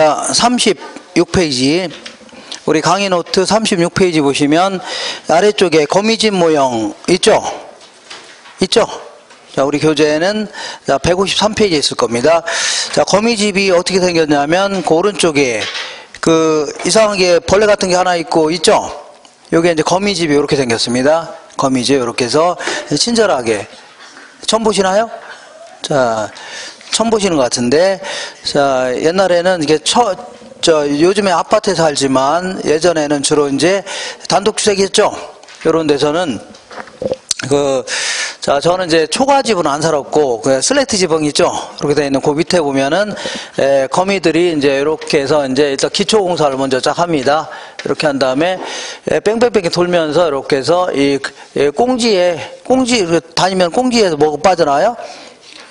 36페이지 우리 강의 노트 36페이지 보시면 아래쪽에 거미집 모형 있죠? 있죠? 자, 우리 교재에는 153페이지에 있을 겁니다. 자, 거미집이 어떻게 생겼냐면 그 오른쪽에 그 이상하게 벌레 같은 게 하나 있고 있죠? 요게 이제 거미집이 이렇게 생겼습니다. 거미집 이렇게 해서 친절하게 처음 보시나요? 자, 처음 보시는 것 같은데, 자, 옛날에는 이게 요즘에 아파트에 살지만 예전에는 주로 이제 단독주택이었죠. 이런 데서는 저는 이제 초가집은 안 살았고, 슬레이트 지붕 있죠? 이렇게 되어 있는 그 밑에 보면은, 거미들이 이제 이렇게 해서 이제 일단 기초공사를 먼저 쫙 합니다. 이렇게 한 다음에, 뺑뺑뺑 돌면서 이렇게 해서 꽁지 다니면 꽁지에서 뭐가 빠져나와요?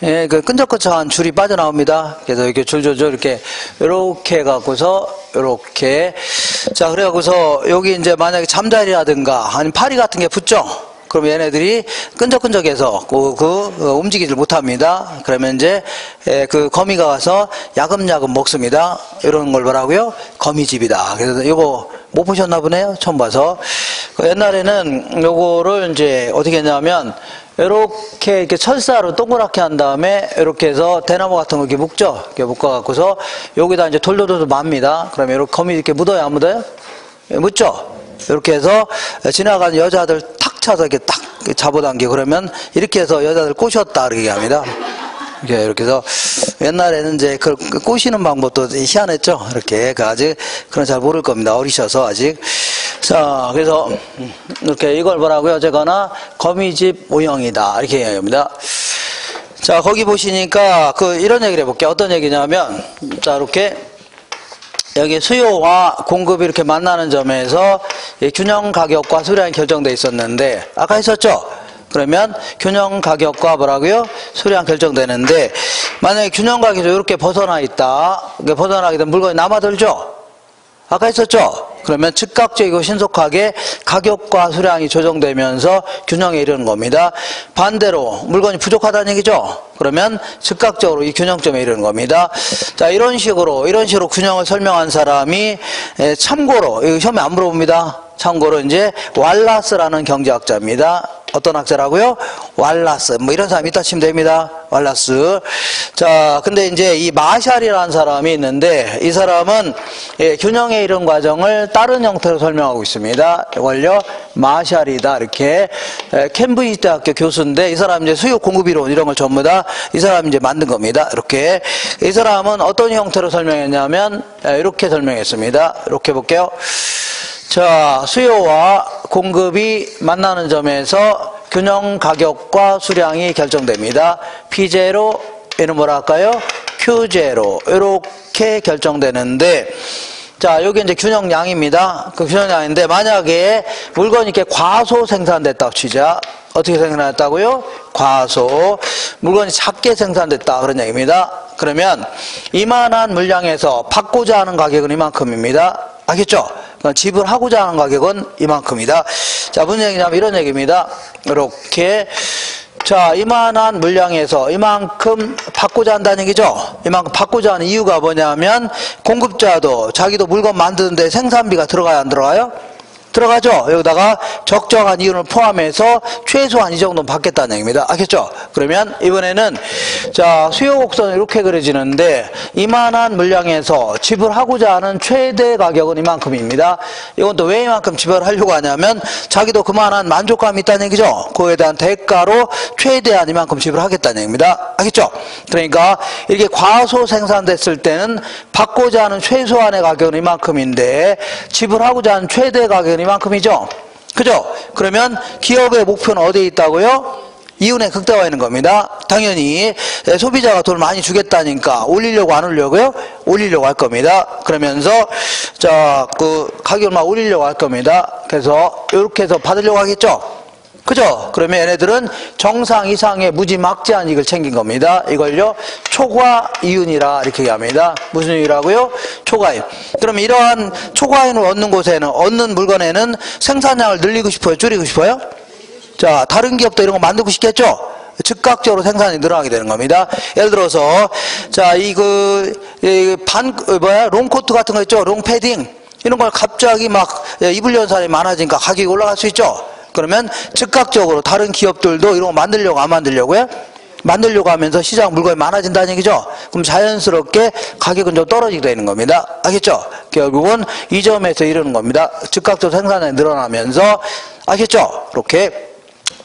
예, 그 끈적끈적한 줄이 빠져나옵니다. 그래서 이렇게 줄줄줄 이렇게 해갖고서 이렇게. 자, 그래갖고서 여기 이제 만약에 잠자리라든가 아니면 파리 같은 게 붙죠? 그럼 얘네들이 끈적끈적해서 움직이질 못합니다. 그러면 이제 그 거미가 와서 야금야금 먹습니다. 이런 걸 뭐라고요? 거미집이다. 그래서 이거 못 보셨나 보네요. 처음 봐서. 옛날에는 요거를 이제 어떻게 했냐면 이렇게 철사로 동그랗게 한 다음에 이렇게 해서 대나무 같은 거 이렇게 묶죠. 이렇게 묶어갖고서 여기다 이제 돌돌돌 맙니다. 그러면 이렇게 거미 이렇게 묻어요, 안 묻어요? 묻죠. 이렇게 해서 지나가는 여자들 탁 차서 이렇게 딱 잡아당기고 그러면 이렇게 해서 여자들 꼬셨다 이렇게 얘기합니다. 이렇게 해서 옛날에는 이제 그 꼬시는 방법도 희한했죠. 이렇게 아직 그런 잘 모를 겁니다. 어리셔서 아직. 자, 그래서 이렇게 이걸 뭐라고요? 어쨌거나 거미집 모형이다 이렇게 얘기합니다. 자, 거기 보시니까 이런 얘기를 해볼게요. 어떤 얘기냐면, 자, 이렇게 여기 수요와 공급이 이렇게 만나는 점에서 균형 가격과 수량이 결정되어 있었는데 아까 했었죠? 그러면 균형 가격과 뭐라고요? 수량 결정되는데 만약에 균형 가격이 이렇게 벗어나 있다. 벗어나게 되면 물건이 남아들죠? 아까 했었죠? 그러면 즉각적이고 신속하게 가격과 수량이 조정되면서 균형에 이르는 겁니다. 반대로 물건이 부족하다는 얘기죠? 그러면 즉각적으로 이 균형점에 이르는 겁니다. 자, 이런 식으로 균형을 설명한 사람이 참고로, 이거 시험에 안 물어봅니다. 참고로 이제 왈라스라는 경제학자입니다. 어떤 학자라고요? 왈라스. 뭐 이런 사람 이따 치면 됩니다. 왈라스. 자, 근데 이제 이 마샬이라는 사람이 있는데 이 사람은 균형에 이른 과정을 다른 형태로 설명하고 있습니다. 이걸요, 마샬이다. 이렇게 캠브리지 대학교 교수인데 이 사람 이제 수요 공급 이론 이런 걸 전부 다 이 사람이 이제 만든 겁니다. 이렇게. 이 사람은 어떤 형태로 설명했냐면 이렇게 설명했습니다. 이렇게 볼게요. 자, 수요와 공급이 만나는 점에서 균형 가격과 수량이 결정됩니다. P0, 얘는 뭐라 할까요? Q0. 이렇게 결정되는데, 자, 여기 이제 균형량입니다. 그 균형량인데, 만약에 물건이 이렇게 과소 생산됐다고 치자. 어떻게 생산했다고요? 과소. 물건이 작게 생산됐다. 그런 얘기입니다. 그러면 이만한 물량에서 받고자 하는 가격은 이만큼입니다. 알겠죠? 지불하고자 하는 가격은 이만큼이다. 자, 무슨 얘기냐면 이런 얘기입니다. 이렇게. 자, 이만한 물량에서 이만큼 받고자 한다는 얘기죠? 이만큼 받고자 하는 이유가 뭐냐면 공급자도 자기도 물건 만드는데 생산비가 들어가야 안 들어가요? 들어가죠? 여기다가 적정한 이윤을 포함해서 최소한 이 정도는 받겠다는 얘기입니다. 알겠죠? 그러면 이번에는 자, 수요 곡선은 이렇게 그려지는데 이만한 물량에서 지불하고자 하는 최대 가격은 이만큼입니다. 이건 또 왜 이만큼 지불하려고 하냐면 자기도 그만한 만족감이 있다는 얘기죠? 그에 대한 대가로 최대한 이만큼 지불하겠다는 얘기입니다. 알겠죠? 그러니까 이렇게 과소 생산됐을 때는 받고자 하는 최소한의 가격은 이만큼인데 지불하고자 하는 최대 가격은 이만큼이죠. 그죠? 그러면 기업의 목표는 어디에 있다고요? 이윤의 극대화에 있는 겁니다. 당연히 소비자가 돈을 많이 주겠다니까 올리려고 안 올려고요? 올리려고 할 겁니다. 그러면서 자, 가격을 막 올리려고 할 겁니다. 그래서 이렇게 해서 받으려고 하겠죠? 그죠? 그러면 얘네들은 정상 이상의 무지막지한 이익을 챙긴 겁니다. 이걸요, 초과 이윤이라 이렇게 얘기합니다. 무슨 이유라고요? 초과이윤. 그럼 이러한 초과이윤을 얻는 물건에는 생산량을 늘리고 싶어요? 줄이고 싶어요? 자, 다른 기업도 이런 거 만들고 싶겠죠? 즉각적으로 생산이 늘어나게 되는 겁니다. 예를 들어서, 자, 롱코트 같은 거 있죠? 롱패딩. 이런 걸 갑자기 막 입으려는 사람이 많아지니까 가격이 올라갈 수 있죠? 그러면 즉각적으로 다른 기업들도 이런 거 만들려고 안 만들려고요? 만들려고 하면서 시장 물건이 많아진다는 얘기죠. 그럼 자연스럽게 가격은 좀 떨어지게 되는 겁니다. 알겠죠? 결국은 이 점에서 이러는 겁니다. 즉각적으로 생산이 늘어나면서, 알겠죠? 이렇게.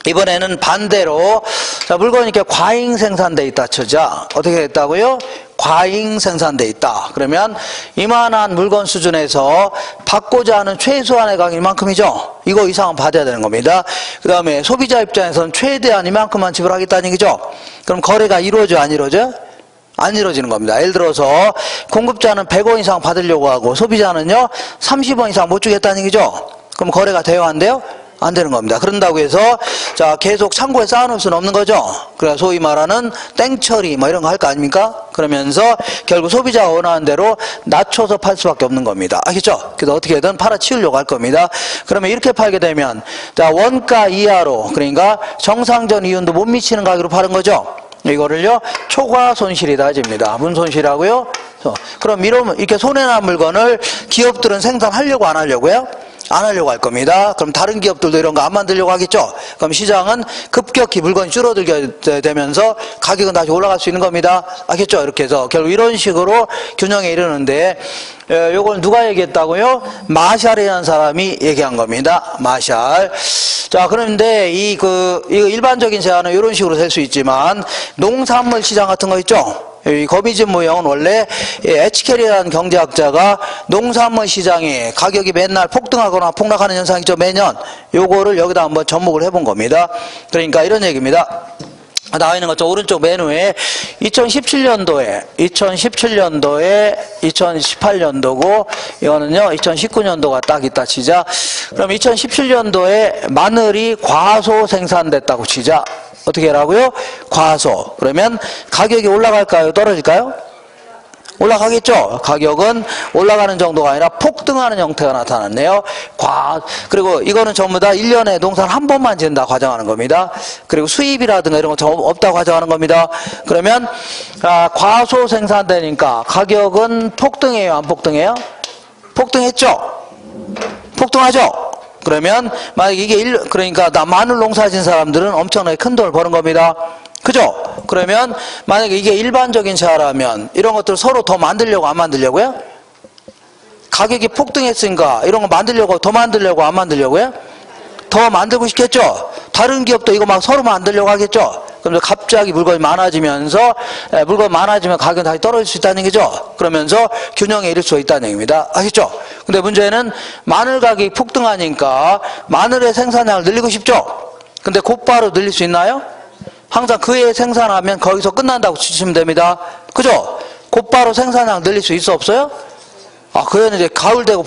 이번에는 반대로, 자, 물건이 이렇게 과잉 생산돼 있다 쳐자. 어떻게 됐다고요? 과잉 생산돼 있다. 그러면 이만한 물건 수준에서 받고자 하는 최소한의 가격이 이만큼이죠. 이거 이상은 받아야 되는 겁니다. 그 다음에 소비자 입장에서는 최대한 이만큼만 지불하겠다는 얘기죠. 그럼 거래가 이루어져 안 이루어져요? 안 이루어지는 겁니다. 예를 들어서 공급자는 100원 이상 받으려고 하고 소비자는요 30원 이상 못 주겠다는 얘기죠. 그럼 거래가 돼요 안 돼요? 안 되는 겁니다. 그런다고 해서 자 계속 창고에 쌓아놓을 수는 없는 거죠. 그래서 소위 말하는 땡처리 뭐 이런 거 할 거 아닙니까? 그러면서 결국 소비자가 원하는 대로 낮춰서 팔 수밖에 없는 겁니다. 알겠죠? 그래서 어떻게든 팔아치우려고 할 겁니다. 그러면 이렇게 팔게 되면 자 원가 이하로 그러니까 정상전 이윤도 못 미치는 가격으로 파는 거죠. 이거를요 초과 손실이다 해집니다. 무슨 손실이라고요? 그럼 이렇게 손해난 물건을 기업들은 생산하려고 안 하려고요? 안 하려고 할 겁니다. 그럼 다른 기업들도 이런 거 안 만들려고 하겠죠? 그럼 시장은 급격히 물건이 줄어들게 되면서 가격은 다시 올라갈 수 있는 겁니다. 알겠죠? 이렇게 해서 결국 이런 식으로 균형에 이르는데 요걸 누가 얘기했다고요? 마샬이라는 사람이 얘기한 겁니다. 마샬. 자, 그런데 이거 일반적인 제안은 이런 식으로 될 수 있지만 농산물 시장 같은 거 있죠? 이 거미집 모형은 원래 에치켈이라는 경제학자가 농산물 시장에 가격이 맨날 폭등하거나 폭락하는 현상이 있죠, 매년. 요거를 여기다 한번 접목을 해본 겁니다. 그러니까 이런 얘기입니다. 나와 있는 것죠. 오른쪽 메뉴에 2017년도에 2018년도고 이거는요 2019년도가 딱 있다 치자. 그럼 2017년도에 마늘이 과소 생산됐다고 치자. 어떻게 하라고요? 과소. 그러면 가격이 올라갈까요? 떨어질까요? 올라가겠죠? 가격은 올라가는 정도가 아니라 폭등하는 형태가 나타났네요. 그리고 이거는 전부 다 1년에 농사를 한 번만 지은다 가정하는 겁니다. 그리고 수입이라든가 이런 거 전부 없다고 가정하는 겁니다. 그러면 과소 생산되니까 가격은 폭등해요? 안 폭등해요? 폭등했죠? 폭등하죠? 그러면 만약에 그러니까 마늘 농사 지은 사람들은 엄청나게 큰 돈을 버는 겁니다. 그죠? 그러면 만약에 이게 일반적인 차라면 이런 것들 서로 더 만들려고 안 만들려고요? 가격이 폭등했으니까 이런 거 만들려고 더 만들려고 안 만들려고요? 더 만들고 싶겠죠? 다른 기업도 이거 막 서로 만들려고 하겠죠? 그럼 갑자기 물건이 많아지면서 물건 많아지면 가격이 다시 떨어질 수 있다는 얘기죠. 그러면서 균형에 이를 수 있다는 얘기입니다. 아시죠? 근데 문제는 마늘 가격이 폭등하니까 마늘의 생산량을 늘리고 싶죠? 근데 곧바로 늘릴 수 있나요? 항상 그해 생산하면 거기서 끝난다고 치시면 됩니다. 그죠? 곧바로 생산량 늘릴 수 있어 없어요? 그애는 이제 가을 되고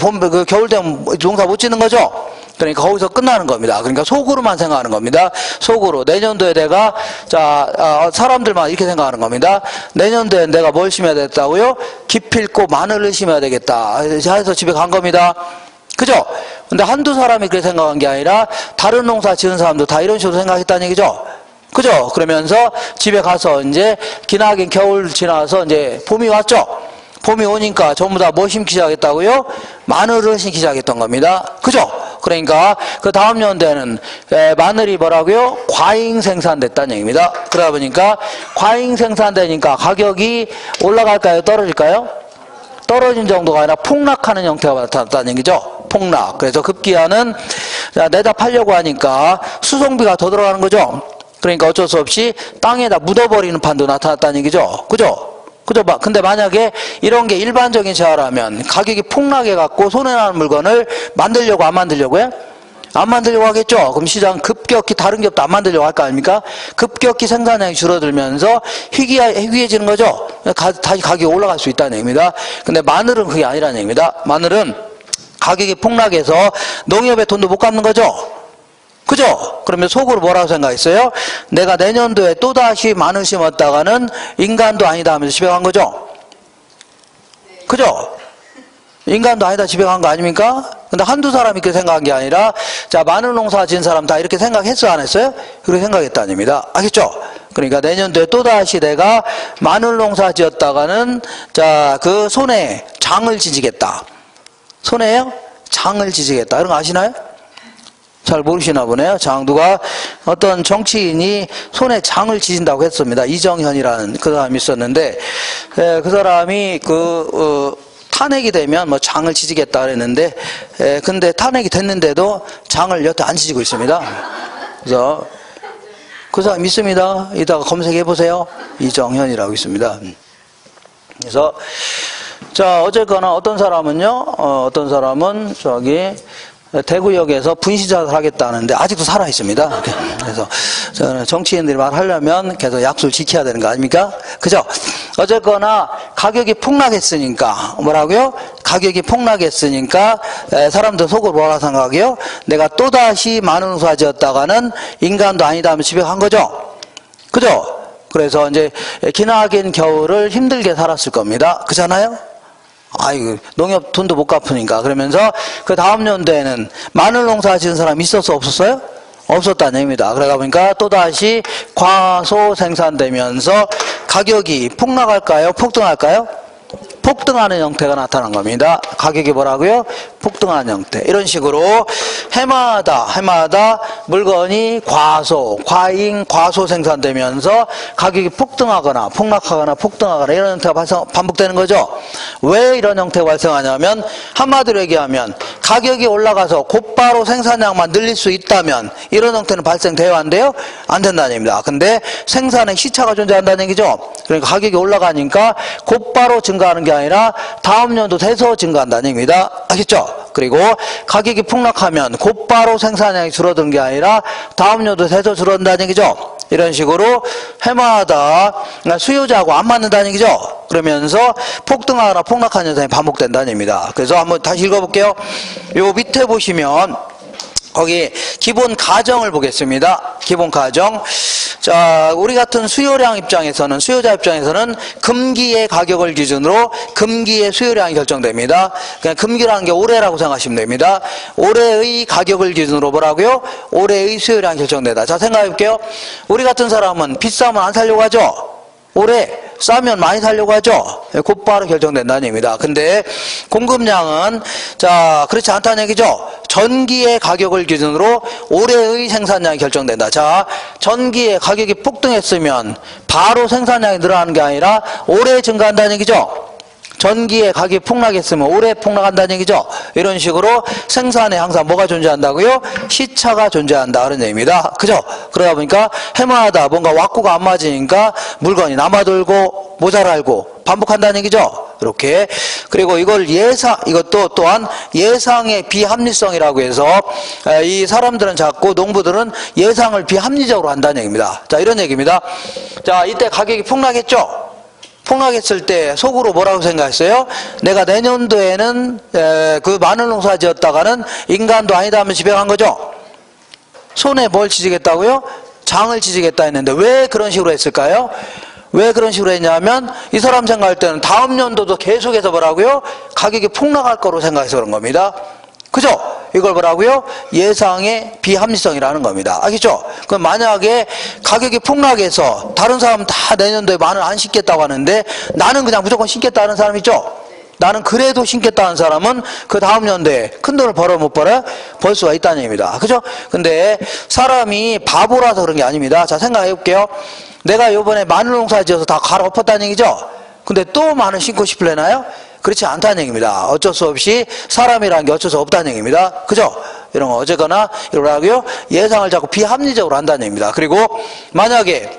겨울 되면 농사 못 짓는 거죠? 그러니까 거기서 끝나는 겁니다. 그러니까 속으로만 생각하는 겁니다. 속으로. 내년도에 내가, 사람들만 이렇게 생각하는 겁니다. 내년도에 내가 뭘 심어야 되겠다고요? 기필코 마늘을 심어야 되겠다. 해서 집에 간 겁니다. 그죠? 근데 한두 사람이 그렇게 생각한 게 아니라 다른 농사 지은 사람도 다 이런 식으로 생각했다는 얘기죠? 그죠? 그러면서 집에 가서 이제 기나긴 겨울 지나서 이제 봄이 왔죠? 봄이 오니까 전부 다 뭐 심기 시작했다고요? 마늘을 심기 시작했던 겁니다. 그죠? 그러니까 그 다음 연도에는 마늘이 뭐라고요? 과잉 생산됐다는 얘기입니다. 그러다 보니까 과잉 생산되니까 가격이 올라갈까요? 떨어질까요? 떨어진 정도가 아니라 폭락하는 형태가 나타났다는 얘기죠. 폭락. 그래서 급기야는 내다 팔려고 하니까 수송비가 더 들어가는 거죠. 그러니까 어쩔 수 없이 땅에다 묻어버리는 판도 나타났다는 얘기죠. 그죠? 그죠? 근데 만약에 이런 게 일반적인 재화라면 가격이 폭락해갖고 손해나는 물건을 만들려고 안 만들려고요? 안 만들려고 하겠죠? 그럼 시장 급격히 다른 기업도 안 만들려고 할 거 아닙니까? 급격히 생산량이 줄어들면서 희귀해지는 거죠? 다시 가격이 올라갈 수 있다는 얘기입니다. 근데 마늘은 그게 아니라는 얘기입니다. 마늘은 가격이 폭락해서 농협의 돈도 못 갚는 거죠? 그죠? 그러면 속으로 뭐라고 생각했어요? 내가 내년도에 또다시 마늘 심었다가는 인간도 아니다 하면서 집에 간 거죠? 그죠? 인간도 아니다 집에 간 거 아닙니까? 근데 한두 사람이 그렇게 생각한 게 아니라 자 마늘 농사 지은 사람 다 이렇게 생각했어 안 했어요? 그렇게 생각했다는 얘기입니다. 알겠죠? 그러니까 내년도에 또다시 내가 마늘 농사 지었다가는 자, 그 손에 장을 지지겠다. 손에요? 장을 지지겠다. 이런 거 아시나요? 잘 모르시나 보네요. 누가 어떤 정치인이 손에 장을 지진다고 했습니다. 이정현이라는 그 사람이 있었는데, 그 사람이 탄핵이 되면 뭐 장을 지지겠다 그랬는데, 근데 탄핵이 됐는데도 장을 여태 안 지지고 있습니다. 그래서 그 사람 있습니다. 이따가 검색해 보세요. 이정현이라고 있습니다. 그래서 자, 어쨌거나 어떤 사람은요, 어떤 사람은 대구역에서 분시자를 하겠다는데 아직도 살아 있습니다. 그래서 저는 정치인들이 말하려면 계속 약속을 지켜야 되는 거 아닙니까? 그죠? 어쨌거나 가격이 폭락했으니까 뭐라고요? 가격이 폭락했으니까 사람들 속으로 뭐라 생각해요? 내가 또다시 마늘 농사 지었다가는 인간도 아니다 하면 집에 간 거죠? 그죠? 그래서 이제 기나긴 겨울을 힘들게 살았을 겁니다. 그잖아요? 아이고, 농협 돈도 못 갚으니까. 그러면서 그 다음 연도에는 마늘 농사 지은 사람 있었어, 없었어요? 없었다는 얘기입니다. 그러다 보니까 또다시 과소 생산되면서 가격이 폭락할까요? 폭등할까요? 폭등하는 형태가 나타난 겁니다. 가격이 뭐라고요? 폭등하는 형태. 이런 식으로 해마다 물건이 과잉, 과소 생산되면서 가격이 폭등하거나 폭락하거나 폭등하거나 이런 형태가 반복되는 거죠. 왜 이런 형태가 발생하냐면 한마디로 얘기하면 가격이 올라가서 곧바로 생산량만 늘릴 수 있다면 이런 형태는 발생돼야 안 돼요? 안 된다는 얘기입니다. 근데 생산에 시차가 존재한다는 얘기죠. 그러니까 가격이 올라가니까 곧바로 증가하는 게 아니라 다음 연도 돼서 증가한다는 얘기입니다. 아시죠? 그리고 가격이 폭락하면 곧바로 생산량이 줄어드는 게 아니라 다음 연도 돼서 줄어든다는 얘기죠. 이런 식으로 해마다 수요자하고 안 맞는다는 얘기죠. 그러면서 폭등하거나 폭락하는 현상이 반복된다는 얘기입니다. 그래서 한번 다시 읽어볼게요. 요 밑에 보시면 거기 기본 가정을 보겠습니다. 기본 가정. 자, 우리 같은 수요자 입장에서는 금기의 가격을 기준으로 금기의 수요량이 결정됩니다. 그냥 금기라는 게 올해라고 생각하시면 됩니다. 올해의 가격을 기준으로 뭐라고요? 올해의 수요량이 결정된다. 자, 생각해 볼게요. 우리 같은 사람은 비싸면 안 사려고 하죠? 올해 싸면 많이 사려고 하죠? 곧바로 결정된다는 얘기입니다. 근데 공급량은 자, 그렇지 않다는 얘기죠? 전기의 가격을 기준으로 올해의 생산량이 결정된다. 자, 전기의 가격이 폭등했으면 바로 생산량이 늘어나는 게 아니라 올해 증가한다는 얘기죠? 전기의 가격이 폭락했으면 올해 폭락한다는 얘기죠. 이런 식으로 생산에 항상 뭐가 존재한다고요? 시차가 존재한다 그런 얘기입니다. 그죠? 그러다 보니까 해마다 뭔가 왁구가 안 맞으니까 물건이 남아돌고 모자랄고 반복한다는 얘기죠. 이렇게. 그리고 이것도 또한 예상의 비합리성이라고 해서 이 사람들은 자꾸 농부들은 예상을 비합리적으로 한다는 얘기입니다. 자, 이런 얘기입니다. 자, 이때 가격이 폭락했죠? 폭락했을 때 속으로 뭐라고 생각했어요? 내가 내년도에는 그 마늘 농사 지었다가는 인간도 아니다 하면 집에 간 거죠? 손에 뭘 지지겠다고요? 장을 지지겠다 했는데 왜 그런 식으로 했을까요? 왜 그런 식으로 했냐면 이 사람 생각할 때는 다음 연도도 계속해서 뭐라고요? 가격이 폭락할 거로 생각해서 그런 겁니다. 그죠? 이걸 뭐라고요? 예상의 비합리성이라는 겁니다. 알겠죠? 그럼 만약에 가격이 폭락해서 다른 사람은 다 내년도에 마늘 안 심겠다고 하는데 나는 그냥 무조건 심겠다는 사람 있죠? 나는 그래도 심겠다는 사람은 그 다음 연도에 큰 돈을 벌어 못 벌어요? 벌 수가 있다는 얘기입니다. 그죠? 근데 사람이 바보라서 그런 게 아닙니다. 자, 생각해 볼게요. 내가 요번에 마늘 농사 지어서 다 갈아엎었다는 얘기죠? 근데 또 마늘 심고 싶을래나요? 그렇지 않다는 얘기입니다. 어쩔 수 없이 사람이라는 게 어쩔 수 없다는 얘기입니다. 그죠? 이런 거 어쨌거나 이러라고요. 예상을 자꾸 비합리적으로 한다는 얘기입니다. 그리고 만약에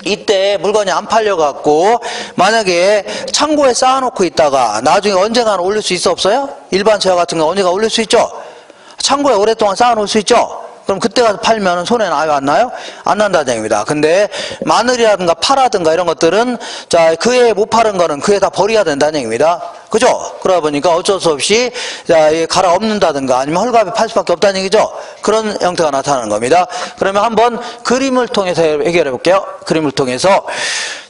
이때 물건이 안 팔려갖고 만약에 창고에 쌓아놓고 있다가 나중에 언젠가는 올릴 수 있어 없어요? 일반 채화 같은 거 언젠가 올릴 수 있죠? 창고에 오랫동안 쌓아놓을 수 있죠? 그럼 그때 가서 팔면 손해는 아예 안 나요? 안 난다는 얘기입니다. 근데 마늘이라든가 파라든가 이런 것들은 자, 그해 못 파는 거는 그해 다 버려야 된다는 얘기입니다. 그죠? 그러다 보니까 어쩔 수 없이 자, 갈아엎는다든가 아니면 헐갑에 팔 수밖에 없다는 얘기죠. 그런 형태가 나타나는 겁니다. 그러면 한번 그림을 통해서 해결해 볼게요. 그림을 통해서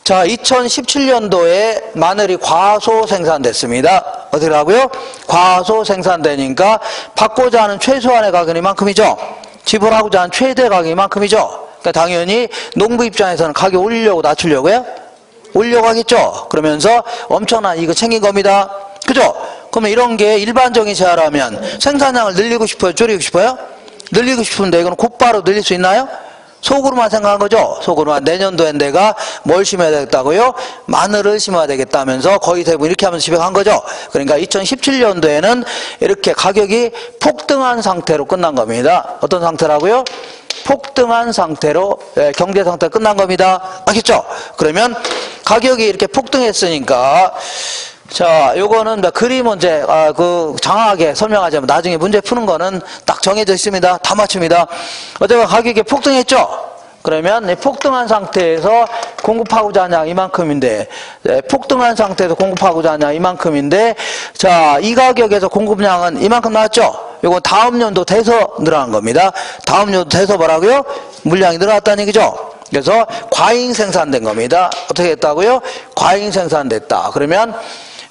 자, 2017년도에 마늘이 과소 생산됐습니다. 어떻게 하고요? 과소 생산되니까 받고자 하는 최소한의 가격이 이만큼이죠. 지불하고자 하는 최대 가격이 이만큼이죠. 그러니까 당연히 농부 입장에서는 가격 올리려고 낮추려고요? 올리려고 하겠죠? 그러면서 엄청난 이거 챙긴 겁니다. 그죠? 그러면 이런 게 일반적인 시야라면 생산량을 늘리고 싶어요? 줄이고 싶어요? 늘리고 싶은데 이건 곧바로 늘릴 수 있나요? 속으로만 생각한 거죠. 속으로만. 내년도엔 내가 뭘 심어야 되겠다고요? 마늘을 심어야 되겠다면서 거의 대부분 이렇게 하면서 집행한 거죠. 그러니까 2017년도에는 이렇게 가격이 폭등한 상태로 끝난 겁니다. 어떤 상태라고요? 폭등한 상태로 경제 상태가 끝난 겁니다. 알겠죠? 그러면 가격이 이렇게 폭등했으니까 자, 요거는 그림 문제, 장황하게 설명하자면 나중에 문제 푸는 거는 딱 정해져 있습니다. 다 맞춥니다. 어쨌든 가격이 폭등했죠? 그러면 폭등한 상태에서 공급하고자 하는 양 이만큼인데, 폭등한 상태에서 공급하고자 하는 양 이만큼인데, 자, 이 가격에서 공급량은 이만큼 나왔죠? 요거 다음 연도 돼서 늘어난 겁니다. 다음 연도 돼서 뭐라고요? 물량이 늘어났다는 얘기죠? 그래서 과잉 생산된 겁니다. 어떻게 했다고요? 과잉 생산됐다. 그러면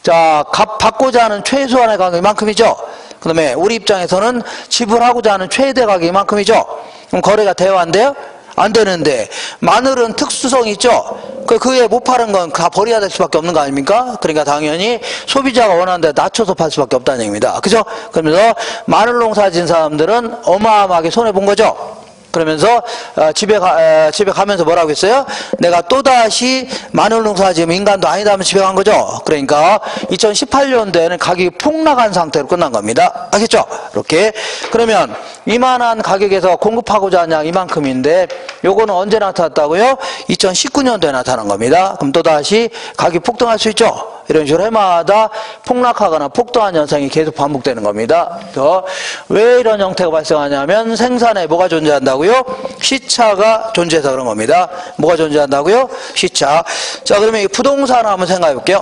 자, 받고자 하는 최소한의 가격이 이만큼이죠. 그 다음에 우리 입장에서는 지불하고자 하는 최대 가격이 이만큼이죠. 그럼 거래가 돼요? 안 돼요? 안 되는데 마늘은 특수성이 있죠. 그에 못 파는 건 다 버려야 될 수밖에 없는 거 아닙니까? 그러니까 당연히 소비자가 원하는데 낮춰서 팔 수밖에 없다는 얘기입니다. 그죠? 그러면서 마늘 농사 지은 사람들은 어마어마하게 손해본 거죠. 그러면서 집에 가면서 뭐라고 했어요? 내가 또다시 마늘 농사 지으면 인간도 아니다 하면서 집에 간 거죠. 그러니까 2018년도에는 가격이 폭락한 상태로 끝난 겁니다. 알겠죠? 이렇게. 그러면 이만한 가격에서 공급하고자 하는 양 이만큼인데 요거는 언제 나타났다고요? 2019년도에 나타난 겁니다. 그럼 또다시 가격이 폭등할 수 있죠? 이런 식으로 해마다 폭락하거나 폭등한 현상이 계속 반복되는 겁니다. 그래서 왜 이런 형태가 발생하냐면 생산에 뭐가 존재한다고요? 시차가 존재해서 그런 겁니다. 뭐가 존재한다고요? 시차. 자, 그러면 이 부동산 한번 생각해 볼게요.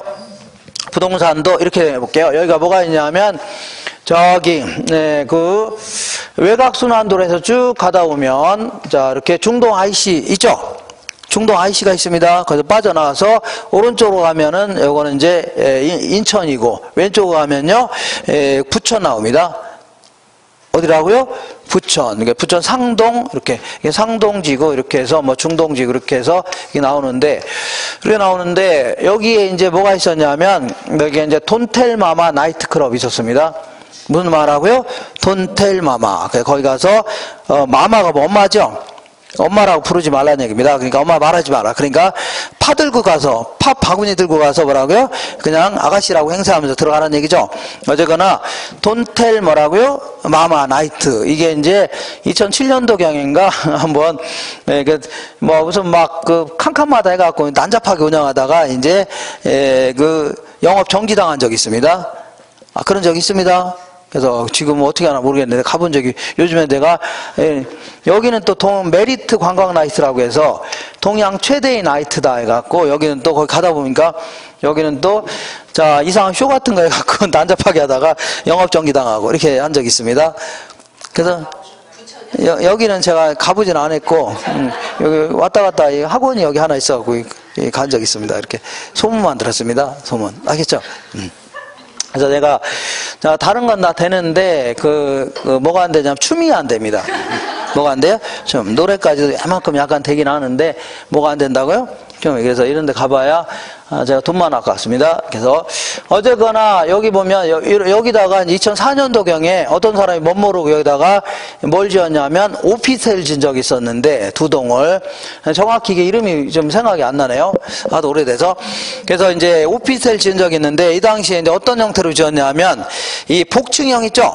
부동산도 이렇게 해볼게요. 여기가 뭐가 있냐면 저기 그 외곽순환도로 해서 쭉 가다 보면 자 이렇게 중동 IC 있죠? 중동 IC가 있습니다. 거기서 빠져나와서 오른쪽으로 가면은 요거는 이제 인천이고 왼쪽으로 가면요 부천 나옵니다. 어디라고요? 부천. 그러니까 부천 상동 이렇게 상동지구 이렇게 해서 뭐 중동지구 이렇게 해서 이게 나오는데 여기에 이제 뭐가 있었냐면 여기에 이제 돈텔마마 나이트클럽이 있었습니다. 무슨 마마라고요? 돈텔마마. 거기 가서 마마가 뭐 엄마죠? 엄마라고 부르지 말라는 얘기입니다. 그러니까 엄마 말하지 마라. 그러니까 파 들고 가서 파 바구니 들고 가서 뭐라고요? 그냥 아가씨라고 행세하면서 들어가는 얘기죠. 어쨌거나 돈텔 뭐라고요? 마마 나이트. 이게 이제 2007년도 경인가 한번 뭐 무슨 막 그 칸칸마다 해갖고 난잡하게 운영하다가 이제 그 영업 정지당한 적이 있습니다. 아, 그런 적이 있습니다. 그래서 지금 어떻게 하나 모르겠는데 가본 적이 요즘에 내가 여기는 또 메리트 관광 나이트라고 해서 동양 최대의 나이트다 해갖고 여기는 또 거기 가다 보니까 여기는 또 자 이상한 쇼 같은 거 해갖고 난잡하게 하다가 영업 정지당하고 이렇게 한 적이 있습니다. 그래서 여기는 제가 가보진 않았고 여기 왔다 갔다 학원이 여기 하나 있어갖고 간 적이 있습니다. 이렇게 소문만 들었습니다. 소문 알겠죠? 그래서 내가 자 다른 건 다 되는데 뭐가 안 되냐면 춤이 안 됩니다. 뭐가 안 돼요? 좀 노래까지도 이만큼 약간 되긴 하는데 뭐가 안 된다고요? 좀 그래서 이런 데 가봐야 제가 돈만 아깝습니다. 그래서 어쨌거나 여기 보면 여기다가 2004년도경에 어떤 사람이 못 모르고 여기다가 뭘 지었냐면 오피스텔 지은 적이 있었는데 두 동을 정확히 이게 이름이 좀 생각이 안 나네요. 하도 오래돼서. 그래서 이제 오피스텔 지은 적이 있는데 이 당시에 이제 어떤 형태로 지었냐면 이 복층형 있죠?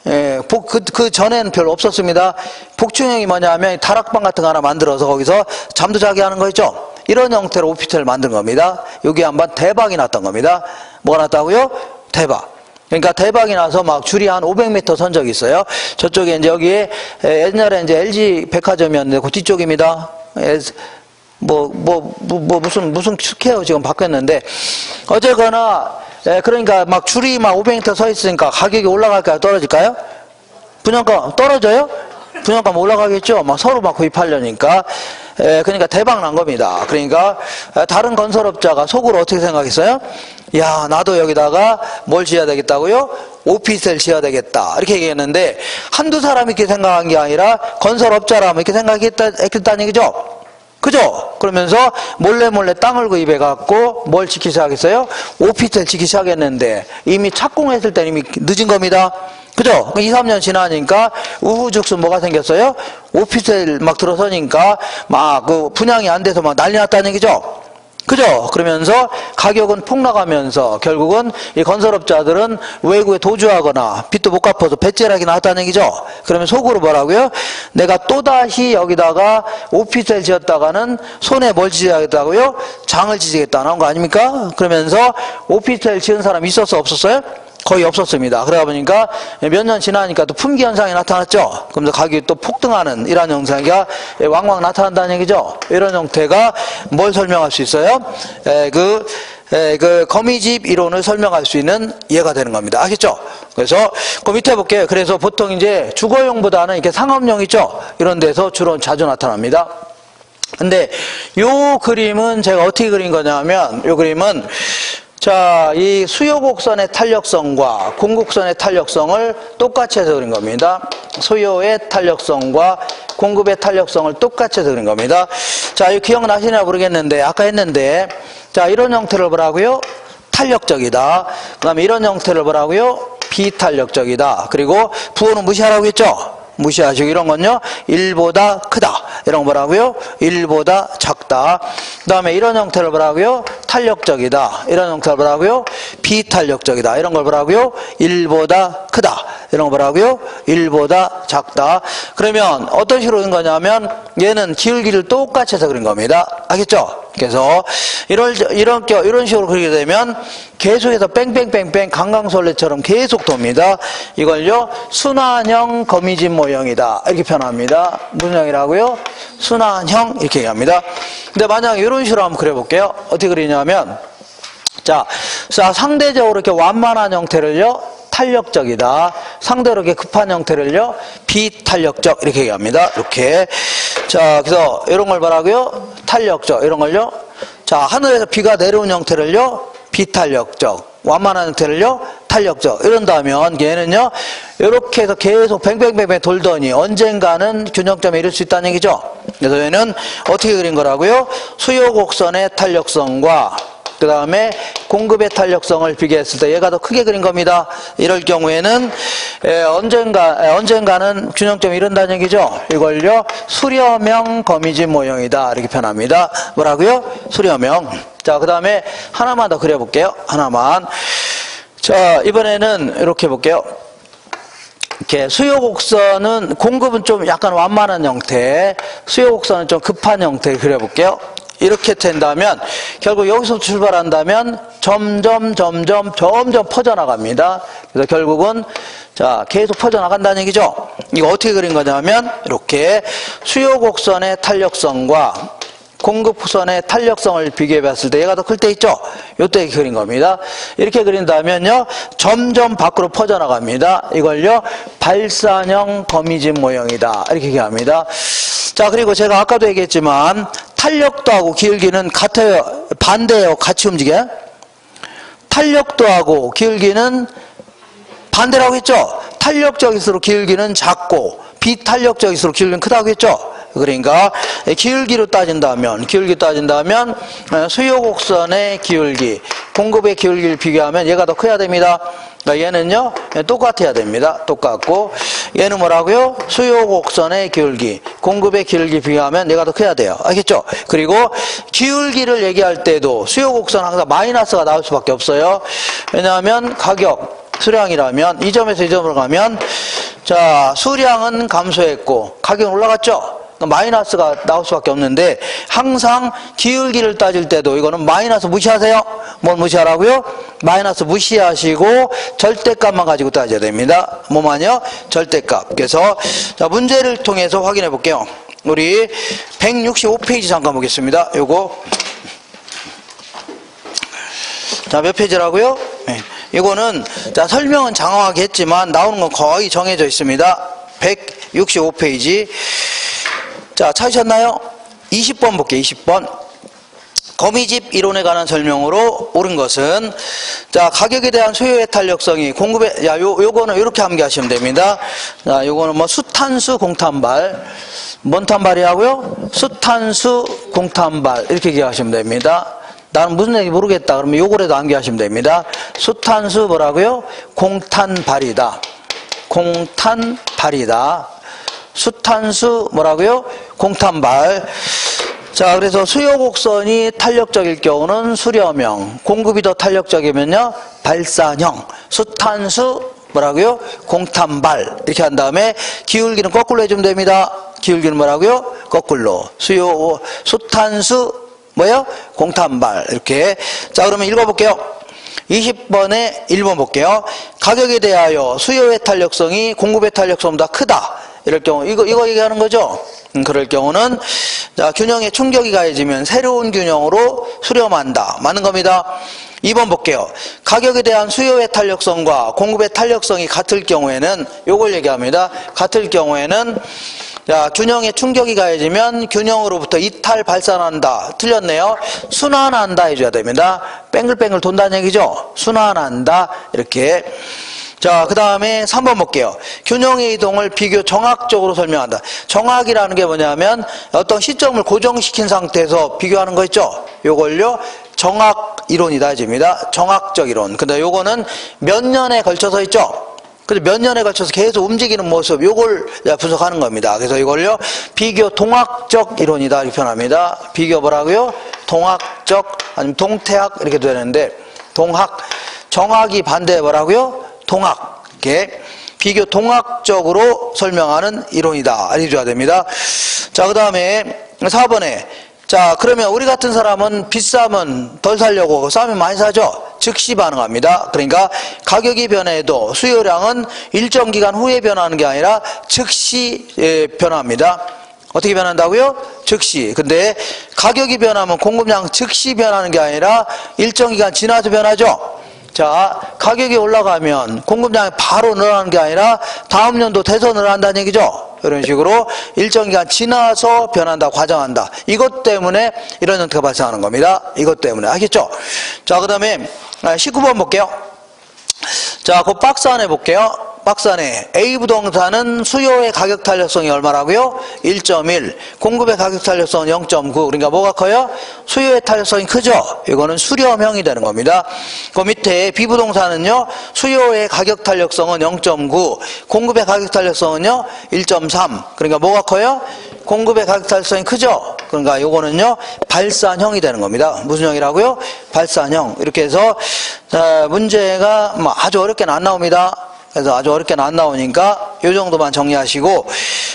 예, 그 전에는 별로 없었습니다. 복층형이 뭐냐면 다락방 같은 거 하나 만들어서 거기서 잠도 자게 하는 거 있죠? 이런 형태로 오피스텔을 만든 겁니다. 여기 한번 대박이 났던 겁니다. 뭐가 났다고요? 대박. 그러니까 대박이 나서 막 줄이 한 500m 선 적이 있어요. 저쪽에 이제 여기에 옛날에 이제 LG 백화점이었는데 그 뒤쪽입니다. 무슨 스퀘어 지금 바뀌었는데 어쨌거나 그러니까 막 줄이 막 500m 서 있으니까 가격이 올라갈까요? 떨어질까요? 분양가 떨어져요? 분양가 올라가겠죠? 막 서로 막 구입하려니까. 그러니까 대박 난 겁니다. 그러니까 다른 건설업자가 속으로 어떻게 생각했어요? 야, 나도 여기다가 뭘 지어야 되겠다고요? 오피스텔 지어야 되겠다. 이렇게 얘기했는데 한두 사람이 이렇게 생각한 게 아니라 건설업자라면 이렇게 생각했다는 얘기죠. 그죠? 그러면서 몰래 땅을 구입해 갖고 뭘 짓기 시작했어요? 오피스텔 짓기 시작했는데 이미 착공했을 때는 이미 늦은 겁니다. 그죠? 2, 3년 지나니까 우후죽순 뭐가 생겼어요? 오피스텔 막 들어서니까 막 그 분양이 안 돼서 막 난리 났다는 얘기죠. 그죠? 그러면서 가격은 폭락하면서 결국은 이 건설업자들은 외국에 도주하거나 빚도 못 갚아서 배째락이 나왔다는 얘기죠. 그러면 속으로 뭐라고요? 내가 또다시 여기다가 오피스텔 지었다가는 손에 뭘 지어야겠다고요? 장을 지지겠다 나온 거 아닙니까? 그러면서 오피스텔 지은 사람 있었어 없었어요? 거의 없었습니다. 그러다 보니까 몇 년 지나니까 또 품귀 현상이 나타났죠. 그러면서 가격이 또 폭등하는 이런 현상이 왕왕 나타난다는 얘기죠. 이런 형태가 뭘 설명할 수 있어요? 그 거미집 이론을 설명할 수 있는 예가 되는 겁니다. 아시죠? 그래서 그 밑에 볼게요. 그래서 보통 이제 주거용보다는 이렇게 상업용 있죠? 이런 데서 주로 자주 나타납니다. 근데 요 그림은 제가 어떻게 그린 거냐면 요 그림은 자, 이 수요 곡선의 탄력성과 공급선의 탄력성을 똑같이 해서 그린 겁니다. 수요의 탄력성과 공급의 탄력성을 똑같이 해서 그린 겁니다. 자, 이 기억나시나 모르겠는데 아까 했는데 자, 이런 형태를 뭐라고요? 탄력적이다. 그 다음에 이런 형태를 뭐라고요? 비탄력적이다. 그리고 부호는 무시하라고 했죠? 무시하시고 이런 건요 1보다 크다 이런 거 뭐라고요? 1보다 작다. 그 다음에 이런 형태를 뭐라고요? 탄력적이다. 이런 형태를 뭐라고요? 비탄력적이다. 이런 걸 뭐라고요? 1보다 크다. 이런 거 뭐라고요? 1보다 작다. 그러면 어떤 식으로 그린 거냐면 얘는 기울기를 똑같이 해서 그린 겁니다. 알겠죠? 그래서 이런 식으로 그리게 되면 계속해서 뺑뺑뺑뺑 강강술래처럼 계속 돕니다. 이걸요 순환형 거미집 모형이다 이렇게 표현합니다. 무슨 형이라고요? 순환형 이렇게 얘기합니다. 근데 만약에 이런 식으로 한번 그려볼게요. 어떻게 그리냐면 자 상대적으로 이렇게 완만한 형태를요 탄력적이다. 상대로 이렇게 급한 형태를요 비탄력적 이렇게 얘기합니다. 이렇게 자 그래서 이런 걸 뭐라고요? 탄력적 이런 걸요. 자 하늘에서 비가 내려온 형태를요 비탄력적, 완만한 형태를요 탄력적 이런다면 얘는요 이렇게 해서 계속 뱅뱅뱅뱅 돌더니 언젠가는 균형점에 이를 수 있다는 얘기죠. 그래서 얘는 어떻게 그린 거라고요? 수요 곡선의 탄력성과 그 다음에 공급의 탄력성을 비교했을 때 얘가 더 크게 그린 겁니다. 이럴 경우에는 언젠가는 균형점이 이룬다는 얘기죠. 이걸요 수렴형 거미집 모형이다 이렇게 표현합니다. 뭐라고요? 수렴형. 자, 그 다음에 하나만 더 그려볼게요. 하나만. 자, 이번에는 이렇게 볼게요. 이렇게 수요 곡선은 공급은 좀 약간 완만한 형태, 수요 곡선은 좀 급한 형태 그려볼게요. 이렇게 된다면 결국 여기서 출발한다면 점점 퍼져나갑니다. 그래서 결국은 자 계속 퍼져나간다는 얘기죠. 이거 어떻게 그린 거냐면 이렇게 수요 곡선의 탄력성과 공급선의 탄력성을 비교해 봤을 때 얘가 더 클 때 있죠? 요때 그린 겁니다. 이렇게 그린다면요 점점 밖으로 퍼져나갑니다. 이걸요 발산형 거미집 모형이다 이렇게 얘기합니다. 자 그리고 제가 아까도 얘기했지만 탄력도하고 기울기는 같아요? 반대예요? 같이 움직여요? 탄력도하고 기울기는 반대라고 했죠? 탄력적일수록 기울기는 작고 비탄력적일수록 기울기는 크다고 했죠? 그러니까 기울기 따진다면 수요 곡선의 기울기, 공급의 기울기를 비교하면 얘가 더 커야 됩니다. 그러니까 얘는요 똑같아야 됩니다. 똑같고 얘는 뭐라고요? 수요 곡선의 기울기, 공급의 기울기 비교하면 얘가 더 커야 돼요. 알겠죠? 그리고 기울기를 얘기할 때도 수요 곡선 항상 마이너스가 나올 수밖에 없어요. 왜냐하면 가격 수량이라면 이 점에서 이 점으로 가면 자 수량은 감소했고 가격은 올라갔죠? 마이너스가 나올 수밖에 없는데 항상 기울기를 따질 때도 이거는 마이너스 무시하세요. 뭘 무시하라고요? 마이너스 무시하시고 절대값만 가지고 따져야 됩니다. 뭐만요? 절대값. 그래서 자 문제를 통해서 확인해 볼게요. 우리 165페이지 잠깐 보겠습니다. 요거 자 몇 페이지라고요? 네. 이거는 자 설명은 장황하게 했지만 나오는 건 거의 정해져 있습니다. 165페이지. 자, 찾으셨나요? 20번 볼게요. 20번. 거미집 이론에 관한 설명으로 옳은 것은, 자, 가격에 대한 수요의 탄력성이 공급에, 요거는 이렇게 암기하시면 됩니다. 자, 요거는 뭐 수탄수 공탄발. 뭔 탄발이라고요? 수탄수 공탄발. 이렇게 기억하시면 됩니다. 나는 무슨 얘기 모르겠다. 그러면 요거라도 암기하시면 됩니다. 수탄수 뭐라고요? 공탄발이다. 공탄발이다. 수탄수 뭐라고요? 공탄발. 자, 그래서 수요 곡선이 탄력적일 경우는 수렴형, 공급이 더 탄력적이면요 발산형, 수탄수 뭐라고요? 공탄발. 이렇게 한 다음에 기울기는 거꾸로 해주면 됩니다. 기울기는 뭐라고요? 거꾸로. 수탄수 뭐요? 공탄발. 이렇게. 자, 그러면 읽어볼게요. 20번에 1번 볼게요. 가격에 대하여 수요의 탄력성이 공급의 탄력성보다 크다. 이럴 경우, 이거 얘기하는 거죠? 그럴 경우는, 자, 균형에 충격이 가해지면 새로운 균형으로 수렴한다. 맞는 겁니다. 2번 볼게요. 가격에 대한 수요의 탄력성과 공급의 탄력성이 같을 경우에는, 요걸 얘기합니다. 같을 경우에는, 자, 균형에 충격이 가해지면 균형으로부터 이탈 발산한다. 틀렸네요. 순환한다 해줘야 됩니다. 뺑글뺑글 돈다는 얘기죠? 순환한다. 이렇게. 자, 그 다음에 3번 볼게요. 균형의 이동을 비교 정학적으로 설명한다. 정학이라는 게 뭐냐면 어떤 시점을 고정시킨 상태에서 비교하는 거 있죠? 요걸요 정학 이론이다 해줍니다. 정학적 이론. 근데 요거는 몇 년에 걸쳐서 있죠? 그래서 몇 년에 걸쳐서 계속 움직이는 모습, 요걸 분석하는 겁니다. 그래서 이걸요 비교 동학적 이론이다 이렇게 표현합니다. 비교 뭐라고요? 동학적, 아니면 동태학 이렇게 되는데, 동학, 정학이 반대 뭐라고요? 동학. 이렇게 비교 동학적으로 설명하는 이론이다 알려줘야 됩니다. 자, 그 다음에 4번에, 자, 그러면 우리 같은 사람은 비싸면 덜 사려고, 싸면 많이 사죠? 즉시 반응합니다. 그러니까 가격이 변해도 수요량은 일정 기간 후에 변하는 게 아니라 즉시 변합니다. 어떻게 변한다고요? 즉시. 근데 가격이 변하면 공급량 즉시 변하는 게 아니라 일정 기간 지나서 변하죠? 자, 가격이 올라가면 공급량이 바로 늘어나는 게 아니라 다음 연도 돼서 늘어난다는 얘기죠? 이런 식으로 일정 기간 지나서 변한다, 과정한다. 이것 때문에 이런 형태가 발생하는 겁니다. 이것 때문에. 알겠죠? 자, 그 다음에 19번 볼게요. 자, 그 박스 안에 볼게요. 박스 안에 A 부동산은 수요의 가격 탄력성이 얼마라고요? 1.1. 공급의 가격 탄력성은 0.9. 그러니까 뭐가 커요? 수요의 탄력성이 크죠? 이거는 수렴형이 되는 겁니다. 그 밑에 B 부동산은요, 수요의 가격 탄력성은 0.9. 공급의 가격 탄력성은요, 1.3. 그러니까 뭐가 커요? 공급의 가격 탄력성이 크죠? 그러니까 요거는요, 발산형이 되는 겁니다. 무슨 형이라고요? 발산형. 이렇게 해서, 문제가 뭐 아주 어렵게는 안 나옵니다. 그래서 아주 어렵게는 안 나오니까 요 정도만 정리하시고,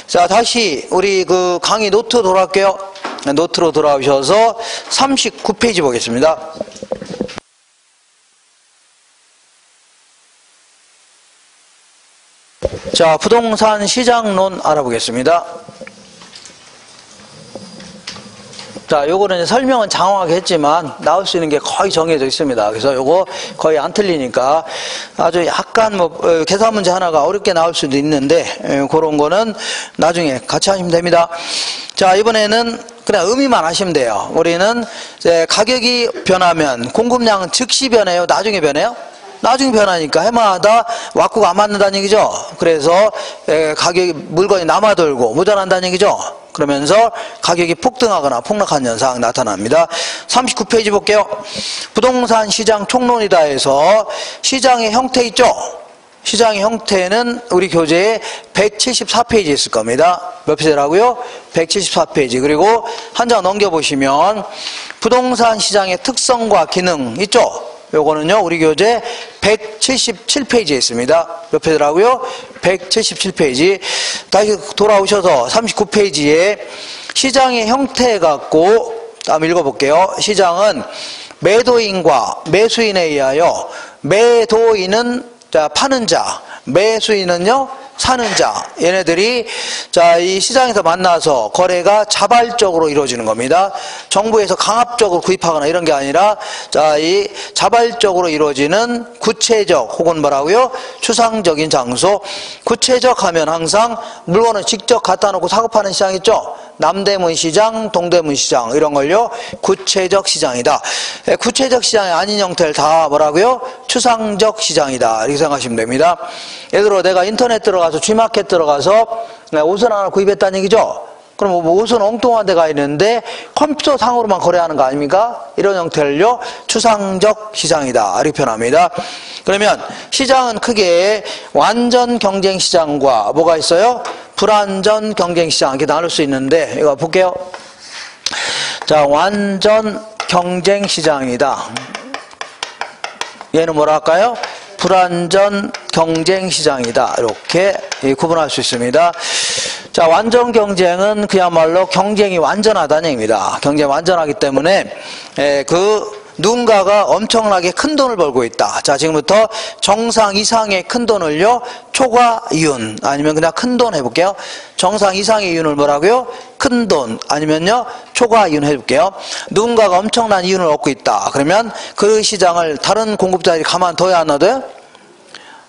자, 다시 우리 그 강의 노트 돌아올게요. 노트로 돌아오셔서 39페이지 보겠습니다. 자, 부동산 시장론 알아보겠습니다. 자, 요거는 설명은 장황하게 했지만 나올 수 있는 게 거의 정해져 있습니다. 그래서 요거 거의 안 틀리니까 아주 약간 뭐 계산 문제 하나가 어렵게 나올 수도 있는데 그런 거는 나중에 같이 하시면 됩니다. 자, 이번에는 그냥 의미만 하시면 돼요. 우리는 이제 가격이 변하면 공급량은 즉시 변해요? 나중에 변해요? 나중에 변하니까 해마다 왁구가 안 맞는다는 얘기죠. 그래서 가격이 물건이 남아돌고 모자란다는 얘기죠. 그러면서 가격이 폭등하거나 폭락하는 현상 나타납니다. 39페이지 볼게요. 부동산 시장 총론이다 해서 시장의 형태 있죠? 시장의 형태는 우리 교재에 174페이지 있을 겁니다. 몇 페이지라고요? 174페이지. 그리고 한 장 넘겨보시면 부동산 시장의 특성과 기능 있죠? 요거는요, 우리 교재 177페이지에 있습니다. 몇 페이지라고요? 177페이지. 다시 돌아오셔서 39페이지에 시장의 형태 갖고 한번 읽어볼게요. 시장은 매도인과 매수인에 의하여, 매도인은 자, 파는 자, 매수인은요, 사는 자, 얘네들이 자, 이 시장에서 만나서 거래가 자발적으로 이루어지는 겁니다. 정부에서 강압적으로 구입하거나 이런 게 아니라 자, 이 자발적으로 이루어지는 구체적 혹은 뭐라고요? 추상적인 장소. 구체적 하면 항상 물건을 직접 갖다 놓고 사고 파는 시장 있죠? 남대문 시장, 동대문 시장 이런 걸요 구체적 시장이다. 구체적 시장이 아닌 형태를 다 뭐라고요? 추상적 시장이다. 이렇게 생각하시면 됩니다. 예를 들어 내가 인터넷 들어가서 G마켓 들어가서 옷을 하나 구입했다는 얘기죠. 그럼 뭐 옷은 엉뚱한 데가 있는데 컴퓨터 상으로만 거래하는 거 아닙니까? 이런 형태를요 추상적 시장이다. 이렇게 표현합니다. 그러면 시장은 크게 완전 경쟁 시장과 뭐가 있어요? 불완전 경쟁 시장 이렇게 나눌 수 있는데 이거 볼게요. 자, 완전 경쟁 시장이다. 얘는 뭐라 할까요? 불완전 경쟁 시장이다. 이렇게 구분할 수 있습니다. 자, 완전 경쟁은 그야말로 경쟁이 완전하다는 얘기입니다. 경쟁이 완전하기 때문에 누군가가 엄청나게 큰 돈을 벌고 있다. 자, 지금부터 정상 이상의 큰 돈을요 초과 이윤 아니면 그냥 큰 돈 해볼게요. 정상 이상의 이윤을 뭐라고요? 큰 돈 아니면요 초과 이윤 해볼게요. 누군가가 엄청난 이윤을 얻고 있다. 그러면 그 시장을 다른 공급자들이 가만둬야 안 놔둬요?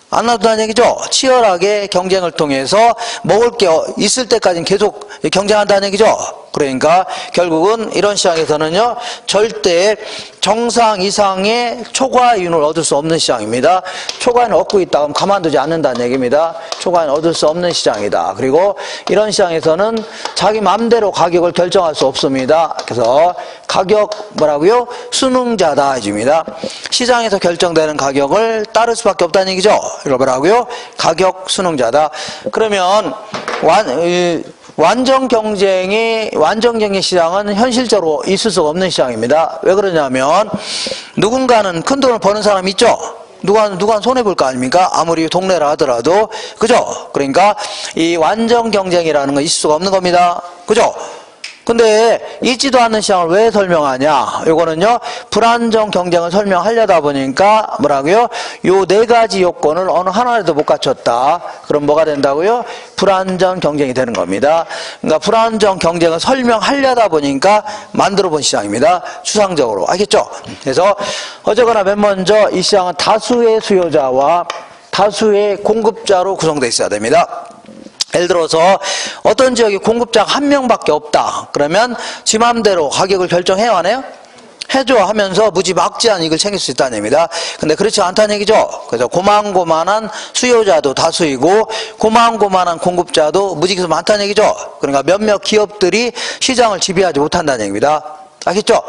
안 놔둔다는 얘기죠. 치열하게 경쟁을 통해서 먹을 게 있을 때까지는 계속 경쟁한다는 얘기죠. 그러니까 결국은 이런 시장에서는요 절대 정상 이상의 초과이윤을 얻을 수 없는 시장입니다. 초과이윤을 얻고 있다 그럼 가만두지 않는다는 얘기입니다. 초과이윤을 얻을 수 없는 시장이다. 그리고 이런 시장에서는 자기 마음대로 가격을 결정할 수 없습니다. 그래서 가격 뭐라고요? 수능자다 해줍니다. 시장에서 결정되는 가격을 따를 수밖에 없다는 얘기죠. 이걸 뭐라고요? 가격 수능자다. 그러면 완전 경쟁 시장은 현실적으로 있을 수가 없는 시장입니다. 왜 그러냐면 누군가는 큰 돈을 버는 사람이 있죠. 누가 손해볼 거 아닙니까? 아무리 동네라 하더라도 그죠? 그러니까 이 완전 경쟁이라는 건 있을 수가 없는 겁니다. 그죠? 근데 있지도 않는 시장을 왜 설명하냐? 요거는요 불안정 경쟁을 설명하려다 보니까 뭐라고요? 요 네 가지 요건을 어느 하나라도 못 갖췄다. 그럼 뭐가 된다고요? 불안정 경쟁이 되는 겁니다. 그러니까 불안정 경쟁을 설명하려다 보니까 만들어 본 시장입니다. 추상적으로. 알겠죠? 그래서 어쨌거나 맨 먼저 이 시장은 다수의 수요자와 다수의 공급자로 구성되어 있어야 됩니다. 예를 들어서 어떤 지역에 공급자가 한 명밖에 없다. 그러면 지 맘대로 가격을 결정해야 하나요? 해줘 하면서 무지막지한 이익을 챙길 수 있다는 얘기입니다. 근데 그렇지 않다는 얘기죠. 그래서 고만고만한 수요자도 다수이고 고만고만한 공급자도 무지개수 많다는 얘기죠. 그러니까 몇몇 기업들이 시장을 지배하지 못한다는 얘기입니다. 알겠죠?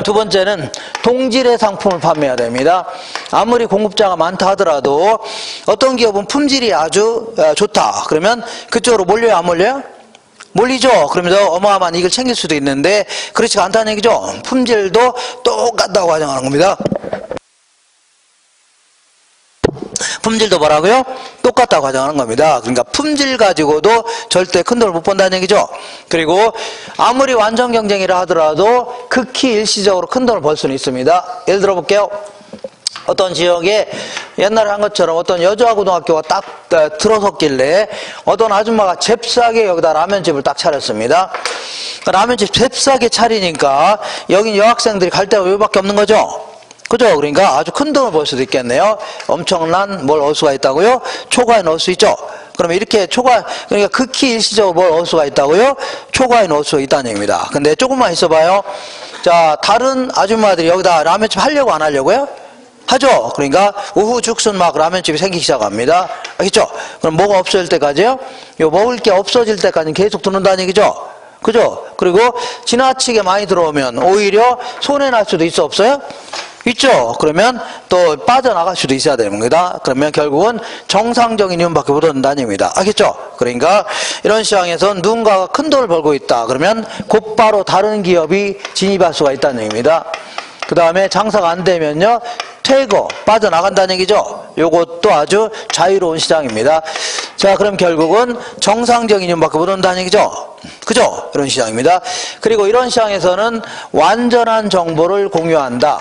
두 번째는 동질의 상품을 판매해야 됩니다. 아무리 공급자가 많다 하더라도 어떤 기업은 품질이 아주 좋다. 그러면 그쪽으로 몰려요, 안 몰려요? 몰리죠. 그러면서 어마어마한 이익을 챙길 수도 있는데 그렇지 않다는 얘기죠. 품질도 똑같다고 가정하는 겁니다. 품질도 뭐라고요? 똑같다고 가정하는 겁니다. 그러니까 품질 가지고도 절대 큰 돈을 못 번다는 얘기죠. 그리고 아무리 완전 경쟁이라 하더라도 극히 일시적으로 큰 돈을 벌 수는 있습니다. 예를 들어 볼게요. 어떤 지역에 옛날에 한 것처럼 어떤 여자고등학교가 딱 들어섰길래 어떤 아줌마가 잽싸게 여기다 라면집을 딱 차렸습니다. 라면집 잽싸게 차리니까 여긴 여학생들이 갈 데가 여기밖에 없는 거죠. 그죠? 그러니까 아주 큰 돈을 벌 수도 있겠네요. 엄청난 뭘 얻을 수가 있다고요? 초과에 넣을 수 있죠. 그러면 이렇게 그러니까 극히 일시적으로 뭘 얻을 수가 있다고요? 초과에 넣을 수 있다는 얘기입니다. 근데 조금만 있어봐요. 자, 다른 아줌마들이 여기다 라면집 하려고 안 하려고요? 하죠. 그러니까 우후죽순 막 라면집이 생기기 시작합니다. 알겠죠? 그럼 뭐가 없어질 때까지요? 요 먹을 게 없어질 때까지는 계속 들어온다는 얘기죠. 그죠? 그리고 지나치게 많이 들어오면 오히려 손해날 수도 있어 없어요? 있죠. 그러면 또 빠져나갈 수도 있어야 되는 겁니다. 그러면 결국은 정상적인 이윤밖에 못 얻는다는 얘기입니다. 알겠죠? 그러니까 이런 시장에서 누군가가 큰 돈을 벌고 있다. 그러면 곧바로 다른 기업이 진입할 수가 있다는 얘기입니다. 그 다음에 장사가 안 되면요 퇴거, 빠져나간다는 얘기죠. 요것도 아주 자유로운 시장입니다. 자, 그럼 결국은 정상적인 이윤밖에 못 얻는다는 얘기죠. 그죠? 이런 시장입니다. 그리고 이런 시장에서는 완전한 정보를 공유한다.